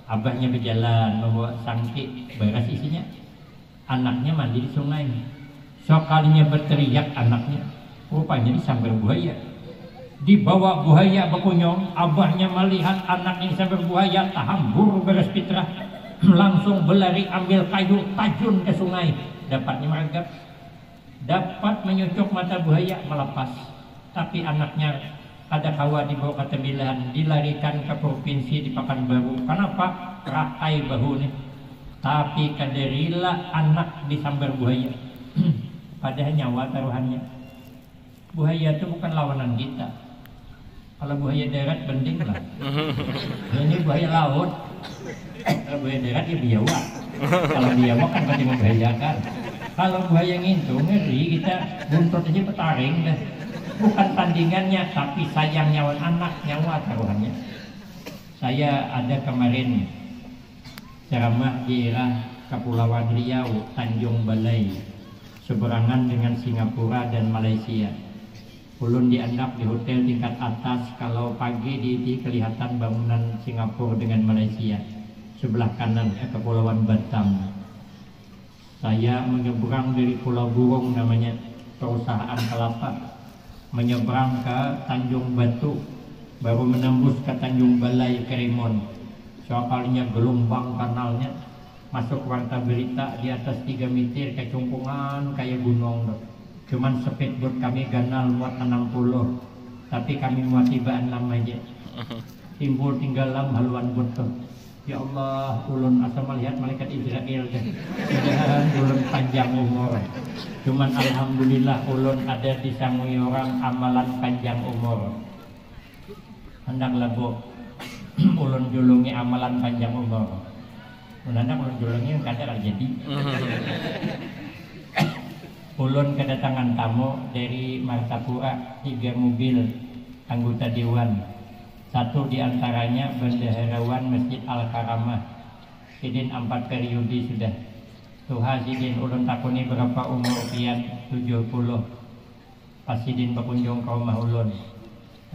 Abahnya berjalan membawa sangki beras isinya. Anaknya mandi di sungai. Sekalinya berteriak anaknya, rupanya disambar buaya. Dibawa buaya berkunyong. Abahnya melihat anaknya disambar buaya, tahambur beras fitrah, langsung berlari ambil kayu tajun ke sungai. Dapatnya meragap, dapat menyucuk mata buaya, melepas. Tapi anaknya ada kawa dibawa ke Tembilahan, dilarikan ke provinsi di Pekanbaru. Kenapa? Rakai bahu nih. Tapi kaderila anak disambar buaya. Padahal nyawa taruhannya. Buaya itu bukan lawanan kita. Kalau buaya darat bending lah. Ini buaya laut. Kalau buaya darat ya biawa. Kalau biawa kan pasti membahayakan. Kalau buaya ngintu ngeri, kita buntut aja petaring dah. Bukan tandingannya, tapi sayang nyawa anak, nyawa taruhannya. Saya ada kemarin ceramah di daerah Kepulauan Riau, Tanjung Balai, seberangan dengan Singapura dan Malaysia. Ulun diandap di hotel tingkat atas, kalau pagi di kelihatan bangunan Singapura dengan Malaysia. Sebelah kanan Kepulauan Batam. Saya menyeberang dari Pulau Burung, namanya perusahaan kelapa, menyeberang ke Tanjung Batu, baru menembus ke Tanjung Balai Kerimun. Soalnya gelombang kanalnya masuk warta berita di atas 3 meter kecungkungan kayak gunung. Cuman speedboat kami ganal muat 60, tapi kami muat tibaan lama aja. Timbul tinggal lam haluan butuh. Ya Allah, ulun asal melihat malaikat Israel deh. Mudah-mudahan ulun panjang umur. Cuman alhamdulillah ulun ada di sangui orang amalan panjang umur. Hendaklah bu, ulun julungi amalan panjang umur. Hendak ulun julungi kadang jadi. Ulun kedatangan tamu dari Martapura, 3 mobil anggota dewan. Satu diantaranya bendaharawan Masjid Al-Karamah. Sidin 4 periode sudah. Tuha sidin ulun takuni berapa umur pian 70. Pas sidin berkunjung ke rumah ulun,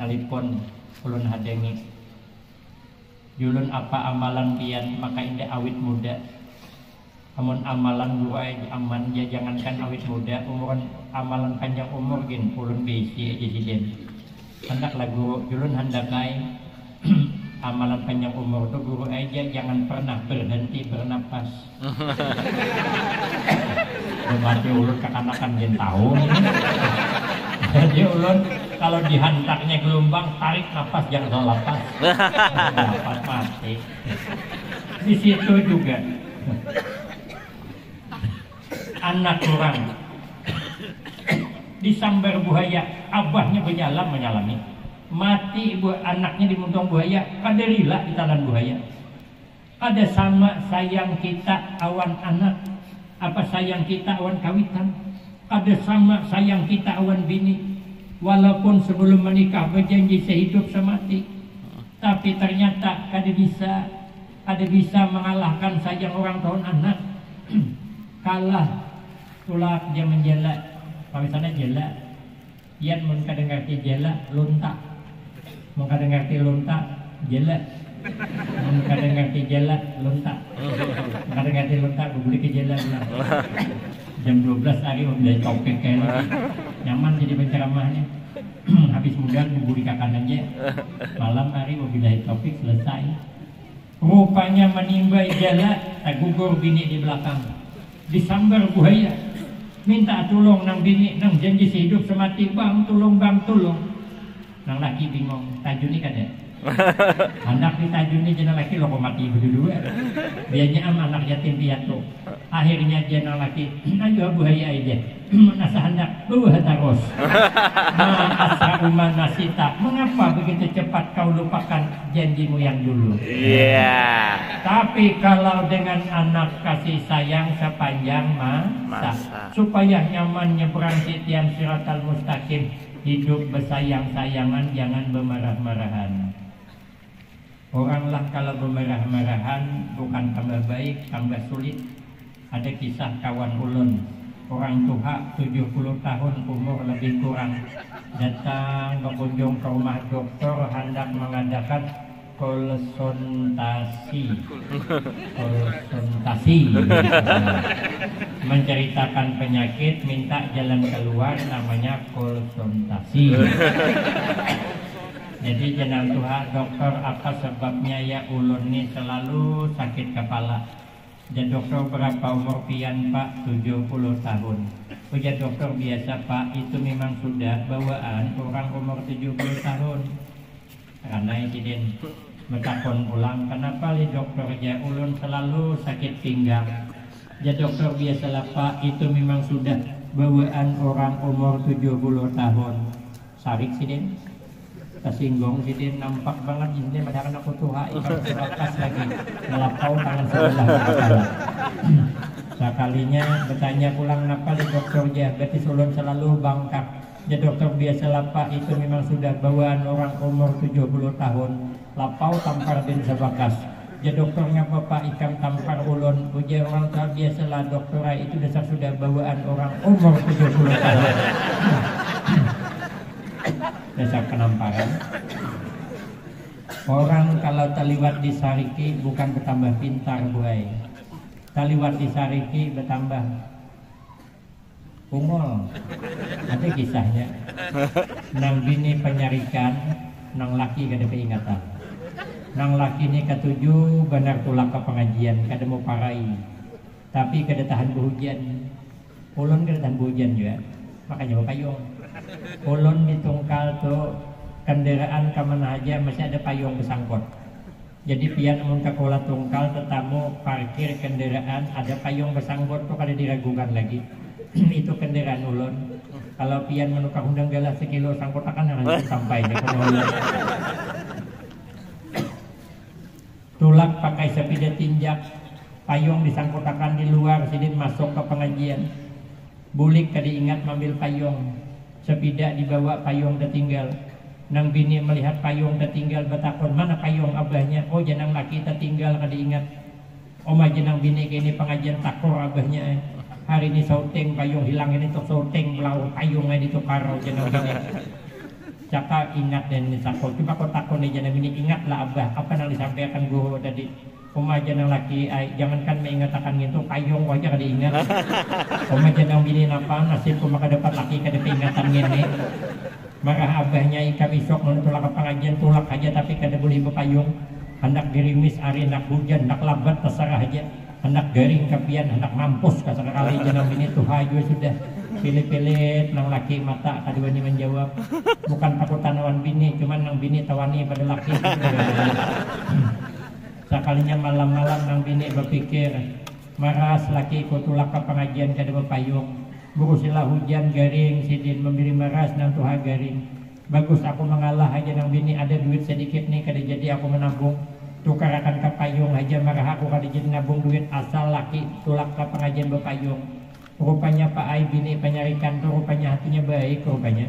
telepon ulun hadengi. Julun apa amalan pian maka indah awit muda. Amun amalan buai aman ya jangankan awit muda, umuran amalan panjang umur gin ulun besi aja sidin. Hendaklah guru julun hendakai amalan panjang umur tuh guru aja jangan pernah berhenti bernapas. Berarti ulun kekanakan jen tahun. Jadi ulun kalau dihantarnya gelombang tarik nafas jangan lepas. Nafas mati. Di situ juga anak orang disambar buaya, abahnya berjalan menyalami, mati ibu anaknya dimuntung buaya, kaderila di tangan buaya. Ada sama sayang kita awan anak, apa sayang kita awan kawitan, ada sama sayang kita awan bini, walaupun sebelum menikah berjanji sehidup semati, tapi ternyata ada bisa mengalahkan sayang orang tahun anak. Kalah tulak dia menjela. Misalnya jela, ian mun kadang ngerti jela, lunta. Mun kadang ngerti lunta, jela. Mun kadang ngerti jela, lunta. Kadang ngerti lunta, beli ke jela pulang. Jam 12 hari udah topik kayak nyaman jadi penceramahnya. Habis muda beli kakan aja. Malam hari udah topik selesai. Rupanya menimba jela, tak gugur bini di belakang. Disambar buaya. Minta tolong nang bini, nang janji sehidup semati, bang tolong. Nang laki bingung, tajuni kada. Anak di tajuni jena laki lo mati berdua. Bianya anak yatim piatu. Akhirnya jena laki, ayo buaya aja. Nasa hendak buah terus. Asa uman nasita. Mengapa begitu cepat kau lupakan janjimu yang dulu? Iya. Tapi kalau dengan anak kasih sayang sepanjang masa, supaya nyaman nyebrang titian siratal mustaqim, hidup bersayang-sayangan, jangan bermarah-marahan. Oranglah kalau bermarah-marahan bukan tambah baik, tambah sulit. Ada kisah kawan ulun, orang tua 70 tahun umur lebih kurang, datang berkunjung ke rumah dokter hendak mengadakan konsultasi, menceritakan penyakit, minta jalan keluar, namanya konsultasi. Jadi jenang Tuhan, dokter apa sebabnya ya ulun ini selalu sakit kepala. Dan dokter berapa umur pian pak? 70 tahun. Ujar dokter, biasa Pak, itu memang sudah bawaan orang umur 70 tahun. Karena insiden bertakon ulang, kenapa li dokter ya ulun selalu sakit pinggang. Ya dokter, biasalah Pak, itu memang sudah bawaan orang umur 70 tahun. Sarik sidin, tersinggung sidin, nampak banget ini padahal aku tuha ikan serakas lagi melapau tangan sebelah kepala. Sekalinya bertanya pulang, napa li dokter ya, berarti ulun selalu bangkak. Ya dokter, biasalah Pak, itu memang sudah bawaan orang umur 70 tahun. Lapau tampar bin sebakas. Ya dokter, ngapa Pak ikan tampar ulun? Ujar orang tua, biasalah dokter, itu dasar sudah bawaan orang umur 70 tahun. Dasar penamparan. Orang kalau taliwat disariki bukan bertambah pintar buai. Taliwat disariki bertambah ungol. Ada kisahnya. Nang bini penyarikan, nang laki kada keingatan. Nang laki ni ketujuh benar tulak ke pengajian, kada mau parai. Tapi kada tahan berhujan. Ulun kada tahan berhujan juga. Makanya payung. Ulun di tungkal tu kendaraan kemana aja masih ada payung bersangkut. Jadi pian mun ke kola tungkal tetamu parkir kendaraan ada payung bersangkut tu kada diragukan lagi. Itu kendaraan ulun. Kalau pian menukar undang galah sekilo sangkut akan nanti sampai di ulun. Tulak pakai sepeda tinjak, payung disangkutakan di luar, sidin masuk ke pengajian. Bulik kada ingat mengambil payung, sepeda dibawa, payung tertinggal. Nang bini melihat payung tertinggal bertakon, mana payung abahnya? Oh janang laki tertinggal kada ingat. Oma jenang bini kini pengajian takor abahnya. Hari ini syuting payung hilang ini tuh syuting belau payungnya ditukar jenang bini. Caka ingat dan takor. Coba kau takor nih jenang bini, ingatlah abah apa yang disampaikan guru tadi. Oma jenang laki, jangankan mengatakan gitu payung wajah kada ingat. Oma jenang bini napa nasib ku maka dapat laki kada ingatan ngene. Maka abahnya ikam isok menutulak ke pengajian tulak aja tapi kada boleh berpayung. Hendak gerimis hari hendak hujan hendak labat terserah aja. Hendak garing kepian hendak mampus kasekali jenang bini tuha juga sudah pilih-pilih nang laki mata kadua ni menjawab. Bukan takutan awan bini, cuman nang bini tawani pada laki. Sekalinya malam-malam nang bini berpikir maras laki ku tulak ke pengajian kada berpayung. Bukusilah hujan garing sidin memberi meras nang tuha garing. Bagus aku mengalah aja nang bini ada duit sedikit nih kada jadi aku menabung. Tukarakan ke payung aja marah aku kada jadi nabung duit asal laki tulak ke pengajian berpayung. Rupanya Pak Ai bini penyarikan tuh rupanya hatinya baik rupanya.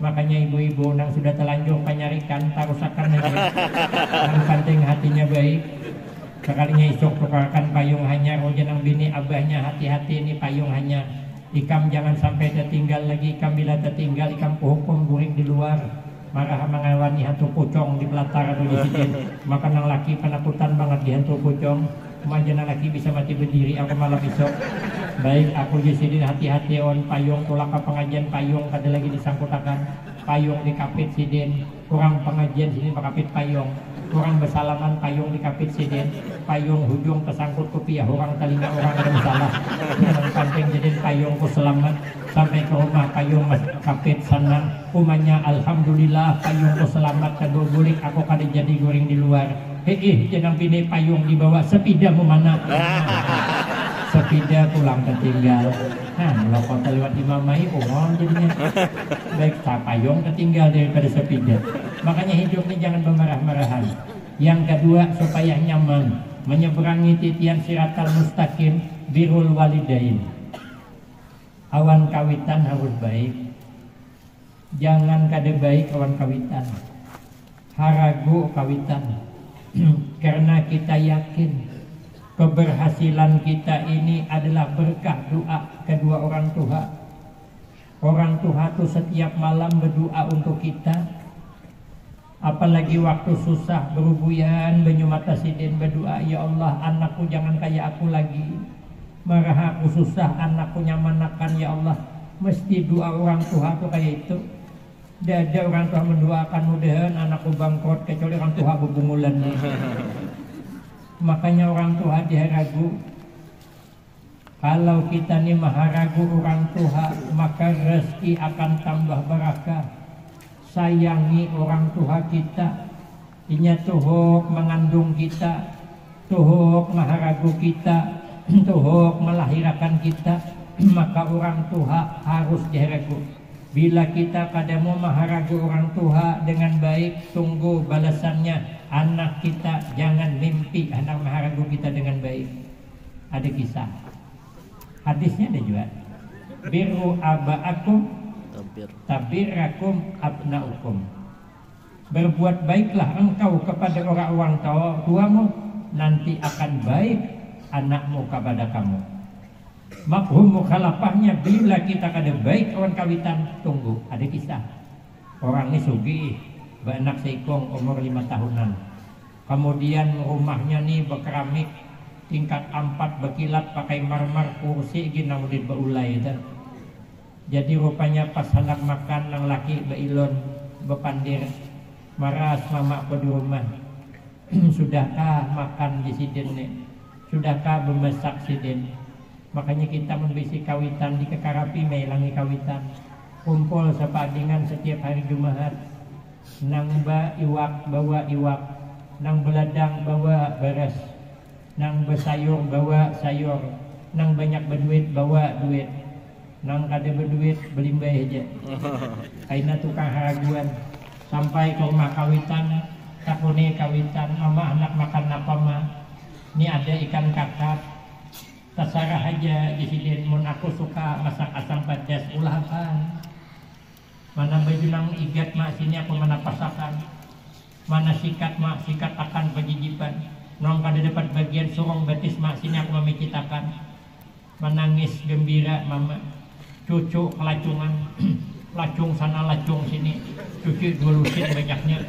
Makanya ibu-ibu nang sudah telanjur penyarikan tarusakan aja. Nang penting hatinya baik. Sekalinya isok tukarkan payung hanya roja nang bini abahnya hati-hati ini payung hanya. Ikam jangan sampai tertinggal lagi. Ikam bila tertinggal ikam hukum guring di luar. Marah mengawani hantu pocong di pelatar atau di sini. Maka nang laki penakutan banget di hantu pocong. Kemajan nang laki bisa mati berdiri. Aku malah besok. Baik aku di sini hati-hati on payung tulak ke pengajian payung kada lagi disangkutakan. Payung dikapit sidin. Kurang pengajian sini pakapit payung. Kurang bersalaman payung dikapit sidin. Payung hujung tersangkut kopiah orang telinga orang ada masalah. Yang penting jadi payung ku selamat sampai ke rumah payung kapit senang. Umanya alhamdulillah payung ku selamat kedua bulik aku kada jadi goreng di luar. Jenang bini payung dibawa sepeda mana? Sepeda pulang tertinggal. Nah, kalau kau lewat imamai umum jadinya. Baik payung tertinggal daripada sepeda. Makanya hidup ini jangan bermarah-marahan. Yang kedua supaya nyaman, menyeberangi titian siratal mustaqim birrul walidain. Awan kawitan harus baik. Jangan kada baik awan kawitan. Haragu kawitan. Karena kita yakin keberhasilan kita ini adalah berkah doa kedua orang tua. Orang tua itu setiap malam berdoa untuk kita. Apalagi waktu susah berubuyan benyumata sidin berdoa, ya Allah anakku jangan kayak aku lagi. Marah aku susah anakku nyamanakan ya Allah. Mesti doa orang tua itu kayak itu. Tidak ada orang tua mendoakan mudahan anakku bangkrut kecuali orang tua berbungulan. Makanya orang tua diharagu Kalau kita nih maharagu orang tua, maka rezeki akan tambah barakah. Sayangi orang tua kita, inya tuhuk mengandung kita, tuhuk maharagu kita, tuhuk melahirkan kita, maka orang tua harus diharagu. Bila kita kada mau maharagu orang tua dengan baik, tunggu balasannya. Anak kita jangan mimpi anak maharagu kita dengan baik. Ada kisah. Hadisnya ada juga. Birru aba'akum tabirakum abnaukum. Berbuat baiklah engkau kepada orang tuamu, nanti akan baik anakmu kepada kamu. Mafhum mukhalafahnya, bila kita kada baik kawan kawitan, tunggu. Ada kisah. Orang ini sugih, beranak seikong umur 5 tahunan. Kemudian rumahnya nih berkeramik tingkat 4 berkilat pakai marmer, kursi gina mudin beulai dan. Jadi rupanya pas hendak makan nang laki beilon bepandir maras mama aku di rumah. Sudahkah makan di sidin nih? Sudahkah bemasak sidin? Makanya kita membisi kawitan di kekarapi melangi kawitan. Kumpul sepadingan setiap hari Jumat. Nang iwak bawa iwak, nang beladang bawa beras, nang bersayur bawa sayur, nang banyak berduit bawa duit, nang kada berduit beli mbay aja. Kaina tukang haraguan. Sampai ke rumah kawitan, takuni kawitan, mama anak makan apa ma? Ini ada ikan kakap. Terserah aja di sini. Mun aku suka masak asam pedas, ulah apaan? Mana baju nang igat mak sini aku mana pasakan. Mana sikat mak sikat akan pejijipan. Nong kada dapat bagian surong betis mak sini aku memicitakan. Menangis gembira mama. Cucu kelacungan. Lacung sana lacung sini. Cucu dua lusin banyaknya.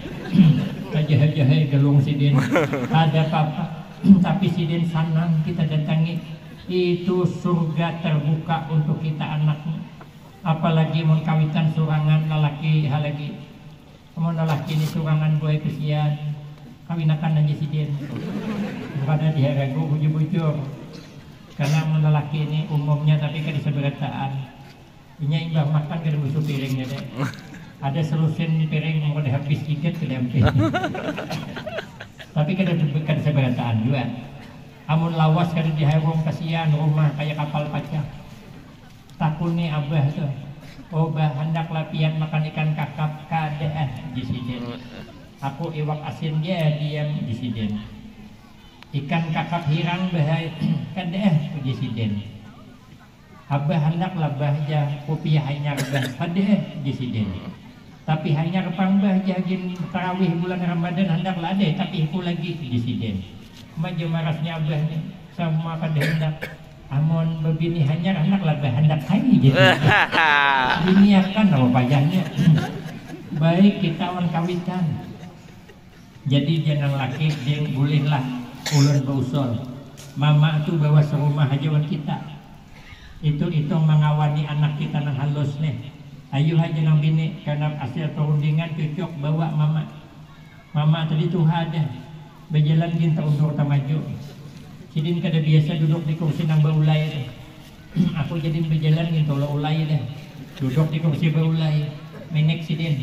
Jahai-jahai gelung sidin. Ada apa-apa. Tapi sidin sanang kita datangi. Itu surga terbuka untuk kita anaknya. Apalagi mengkawitan surangan lelaki halagi. Mau lelaki ini surangan boy kesian. Kawinakan aja sidin. Bukan diharagu bujur-bujur. Karena mau lelaki ini umumnya tapi kan diseberataan. Ini imbah makan kada musuh piringnya deh. Ada selusin di piring mau habis ikat ke damping. Tapi kada diseberataan juga. Amun lawas kada diharung kasihan rumah kayak kapal pacak. Takuni abah tuh. Oh bah hendak lapian makan ikan kakap kada di sini. Aku iwak asin dia diam di sini. Ikan kakap hirang bahaya kada di sini. Abah hendak labah jah kopi hanya bah kada di sini. Tapi hanya repang bah jagin tarawih bulan Ramadan hendak lade tapi aku lagi di sini. Maju marasnya abah nih sama kada hendak. Amun begini hanya anak labah hendak kaini gitu. Diniakan apa payahnya. Baik kita wan kawitan. Jadi jangan laki dia bolehlah ulun beusul. Mama tu bawa serumah aja wan kita. Itu mengawani anak kita nang halus nih. Ayo aja nang bini karena hasil perundingan cocok bawa mama. Mama tadi tuh ada. Berjalan kita undur maju. Sidin kada biasa duduk di kursi nang baulai. Aku jadi berjalan gitu lo ulai deh. Duduk di kursi baulai. Menek sidin.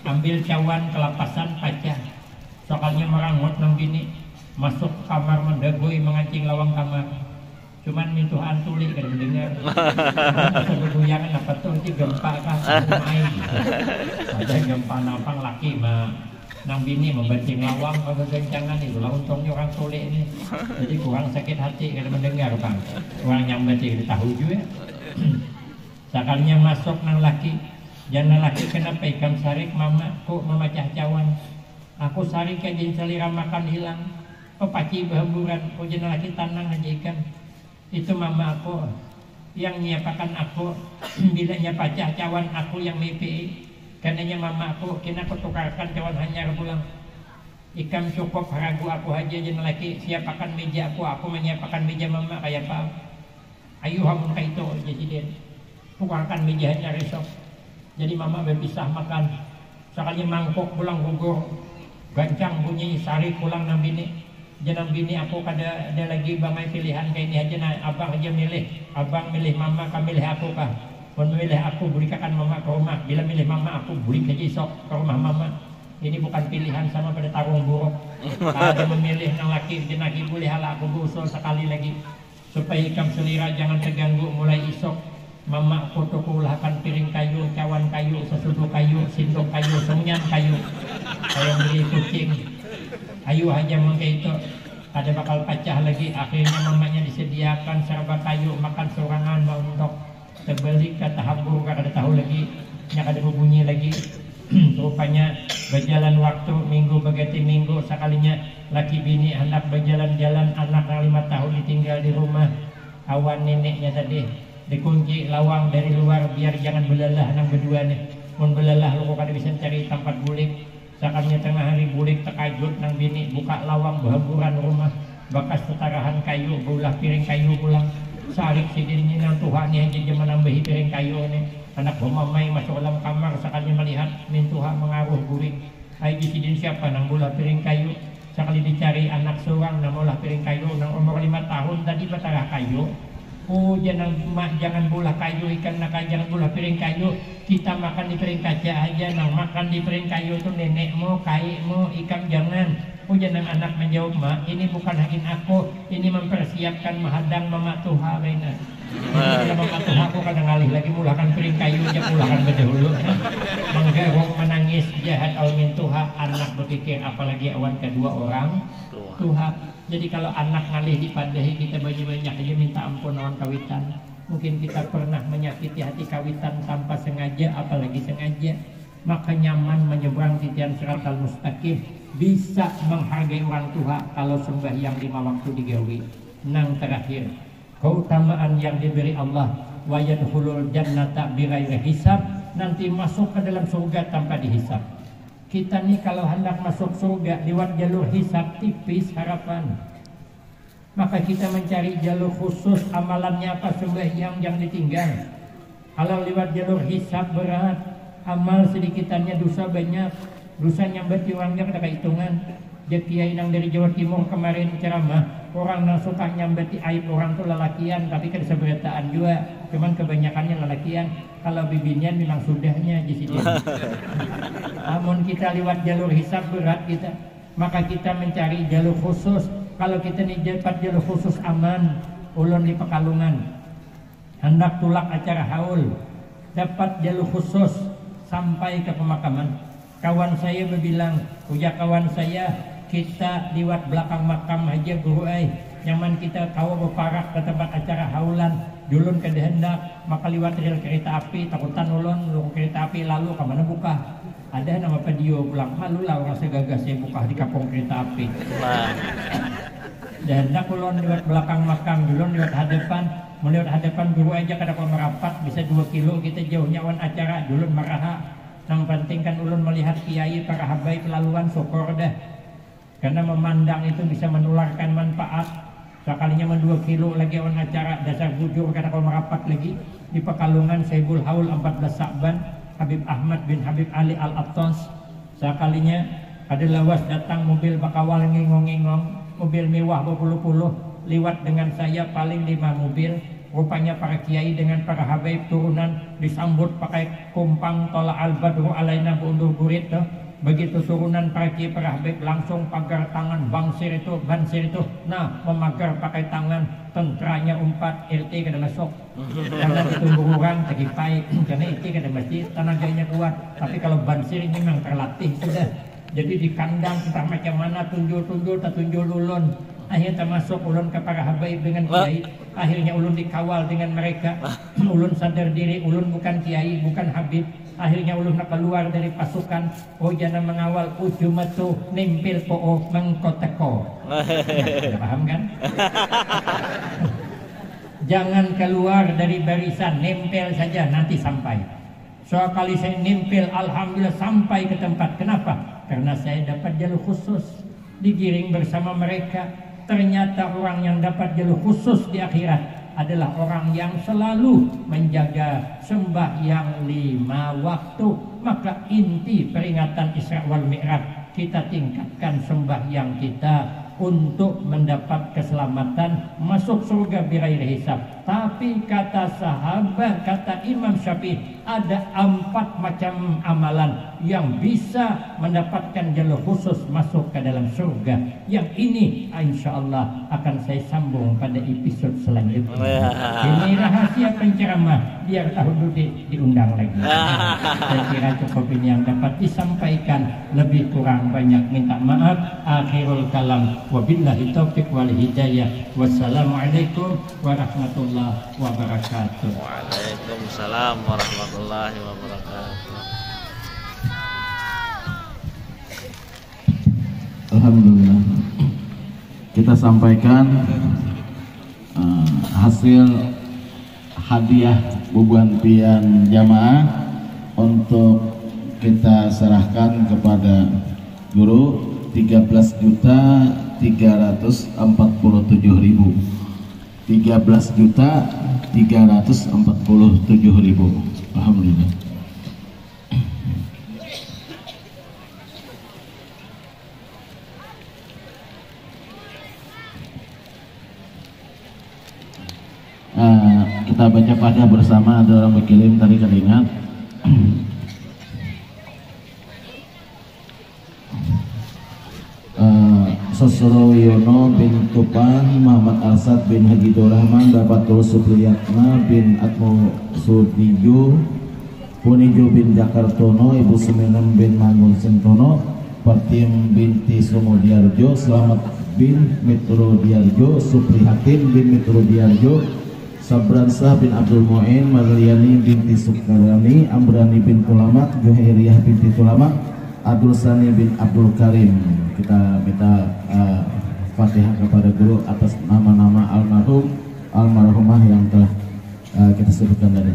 Ambil cawan kelapasan pacar. Soalnya merangut nang bini. Masuk kamar mendagoi mengancing lawang kamar. Cuman mintuan tuli kada mendengar. Sebuyangan apa tuh itu gempa kah main. Ada gempa napang laki mah. Nang bini membancing lawang pada gencangan itu lah untungnya orang tuli ini. Jadi kurang sakit hati kalau mendengar bang. Orang yang bancing tahu juga. Sakalnya masuk nang laki. Jangan laki kenapa ikan sarik mama kok memacah cawan. Aku sarik kan jin selera makan hilang. Pepaci berhamburan. Kok jangan laki tanang aja ikan. Itu mama aku yang nyiapakan aku. Bila nyapacah cawan aku yang MPI. Karenanya mama aku kena aku tukarkan cawan hanyar pulang. Ikan cukup haragu aku aja jangan laki siapakan meja aku menyiapakan meja mama kayak apa. Ayo hamun kaito jadi tukarkan meja hanyar esok. Jadi mama berpisah makan. Sekali mangkok pulang gugur. Gancang bunyi sari pulang nang bini. Jangan bini aku ada lagi bangai pilihan kayak ini aja nah abang aja milih, abang milih mama kah milih aku kah? Pun milih aku berikan mama ke rumah, bila milih mama aku beri aja sok ke rumah mama. Ini bukan pilihan sama pada tarung buruk. Ada memilih nang laki jenaki boleh hala aku usul sekali lagi supaya ikam selera jangan terganggu mulai isok. Mama foto kulahkan piring kayu, cawan kayu, sesudu kayu, sindok kayu, semunyan kayu. Saya beli kucing. Ayo aja mangke itu ada bakal pecah lagi. Akhirnya mamanya disediakan serba kayu makan sorangan mau untuk terbalik kata hambur gak ada tahu lagi nyak ada berbunyi lagi. Rupanya berjalan waktu minggu bagati minggu sekalinya laki bini hendak berjalan-jalan anak 5 tahun ditinggal di rumah awan neneknya tadi dikunci lawang dari luar biar jangan belalah nang berdua nih pun belalah lu kada bisa cari tempat bulik. Sekalinya tengah hari bulik terkajut nang bini buka lawang berhamburan rumah bekas tetarahan kayu berulah piring kayu pulang sarik sidinnya nang Tuhan nih aja menambahi piring kayu nih anak mamai masuk dalam kamar sekali melihat mintuha mengaruh guring ai sidin siapa nang bola piring kayu sekali dicari anak seorang nang bola piring kayu nang umur 5 tahun tadi batara kayu. Oh jangan bola kayu ikan nak jangan bola piring kayu kita makan di piring kaca aja nang makan di piring kayu tuh nenekmu kaikmu ikan jangan. Oh jangan anak menjawab mak ini bukan hakin aku ini mempersiapkan menghadang mama Tuhan Reina. Kalau mama Tuhan aku kadang ngalih lagi mulakan piring kayu aja mulakan berdahulu. Menggerong menangis jahat awin Tuhan anak berpikir apalagi awan kedua orang Tuhan. Jadi kalau anak ngalih dipadahi kita banyak-banyak aja minta ampun awan kawitan. Mungkin kita pernah menyakiti hati kawitan tanpa sengaja apalagi sengaja. Maka nyaman menyeberang titian siratal mustaqim bisa menghargai orang tua kalau sembahyang 5 waktu digawi. Nang terakhir keutamaan yang diberi Allah wa yadkhulul jannata bighairi hisab nanti masuk ke dalam surga tanpa dihisab. Kita nih kalau hendak masuk surga lewat jalur hisab tipis harapan. Maka kita mencari jalur khusus amalannya apa sembahyang yang ditinggal. Kalau lewat jalur hisab berat, amal sedikitannya dosa banyak. Dosa nyambat orangnya kada hitungan. Dia kiai nang dari Jawa Timur kemarin ceramah, orang nang suka nyambati aib orang tuh lelakian tapi kada seberataan juga. Cuman kebanyakannya lelakian. Kalau bibinnya memang sudahnya di sini. Namun kita lewat jalur hisab berat kita, maka kita mencari jalur khusus. Kalau kita nih dapat jalur khusus aman, ulun di Pekalongan, hendak tulak acara haul, dapat jalur khusus sampai ke pemakaman. Kawan saya berbilang, uja kawan saya, kita lewat belakang makam aja guru nyaman kita kau berparak ke tempat acara haulan. Dulun kehendak maka lewat rel kereta api takutan ulun lu kereta api lalu ke mana buka ada nama pedio pulang malu lah orang segagas saya buka di kapong kereta api dan nak ulun lewat belakang makam dulun lewat hadapan guru aja kada kau merapat bisa 2 kilo kita jauhnya wan acara dulun maraha nang penting kan ulun melihat kiai para habaib laluan syukur dah karena memandang itu bisa menularkan manfaat. Sekalinya 2 kilo lagi awan acara dasar bujur karena kalau merapat lagi di Pekalongan Saibul Haul 14 Sa'ban Habib Ahmad bin Habib Ali Al-Attas. Sekalinya ada lawas datang mobil bakawal ngingong-ngingong mobil mewah berpuluh-puluh lewat dengan saya paling 5 mobil. Rupanya para kiai dengan para habaib turunan disambut pakai kumpang tola al-badru alaina bundur burit tuh. Begitu turunan para kiai para habib langsung pagar tangan bansir itu nah memagar pakai tangan tentranya 4 RT kada masuk karena ditunggu orang tegipai karena itu kada mesti tenaganya kuat tapi kalau bansir ini memang terlatih sudah jadi di kandang entah macam mana tunjul tak tunjul ulun akhirnya termasuk ulun ke para habaib dengan kiai akhirnya ulun dikawal dengan mereka ulun sadar diri ulun bukan kiai bukan habib. Akhirnya ulun nak keluar dari pasukan. Oh jangan mengawal ujung itu nempel po mengkoteko. Paham kan? Jangan keluar dari barisan, nempel saja nanti sampai. Sekali saya nempel, alhamdulillah sampai ke tempat. Kenapa? Karena saya dapat jalur khusus, digiring bersama mereka. Ternyata orang yang dapat jalur khusus di akhirat adalah orang yang selalu menjaga sembahyang 5 waktu. Maka inti peringatan Isra wal Mi'raj kita tingkatkan sembahyang kita untuk mendapat keselamatan masuk surga bighairi hisab. Tapi kata sahabat, kata Imam Syafi'i, ada 4 macam amalan yang bisa mendapatkan jalur khusus masuk ke dalam surga. Yang ini insya Allah akan saya sambung pada episode selanjutnya. Ini rahasia penceramah, biar tahu dulu diundang lagi. Saya kira cukup ini yang dapat disampaikan, lebih kurang banyak minta maaf. Akhirul kalam, wabillahi taufiq wal hidayah. Wassalamualaikum warahmatullahi wabarakatuh. Waalaikumsalam warahmatullahi wabarakatuh. Alhamdulillah, kita sampaikan hasil hadiah bubuhan pian jamaah untuk kita serahkan kepada guru 13.347.000, 13.347.000. Alhamdulillah. Kita baca pada bersama, ada orang berkirim tadi kan ingat. Sosroyono bin Tupan, Muhammad Arsad bin Hajidul Rahman, Bapatul Supriyatna bin Atmo Sudijo, Punijo bin Jakartono, Ibu Semenem bin Mangun Sentono, Partim binti Sumodiarjo, Selamat bin Metro Diarjo, Supri Hakim bin Metro Diarjo, Sabransah bin Abdul Mu'in, Magliani binti Sukarani, Amrani bin Tulamak, Juhairiyah binti Tulamak, Abdul Sani bin Abdul Karim. Kita minta Fatihah kepada guru atas nama-nama almarhum almarhumah yang telah kita sebutkan tadi.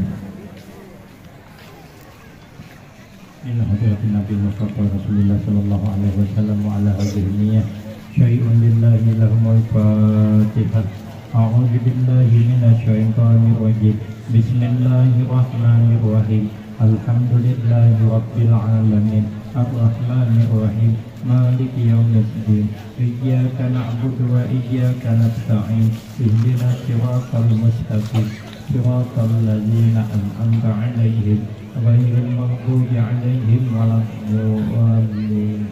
Ila hadratin Nabi Mustafa Rasulullah sallallahu alaihi wasallam wa ala alihi syai'un lillahi lahumul Fatihah. A'udzu billahi minasyaitonir rajim. Bismillahirrahmanirrahim. Alhamdulillahi rabbil alamin. Ar-Rahmanir Rahim. Maliki yaumiddin. Iyyaka na'budu wa iyyaka nasta'in. Ihdinas siratal mustaqim. Siratal ladzina an'amta 'alaihim ghairil maghdubi 'alaihim waladdallin.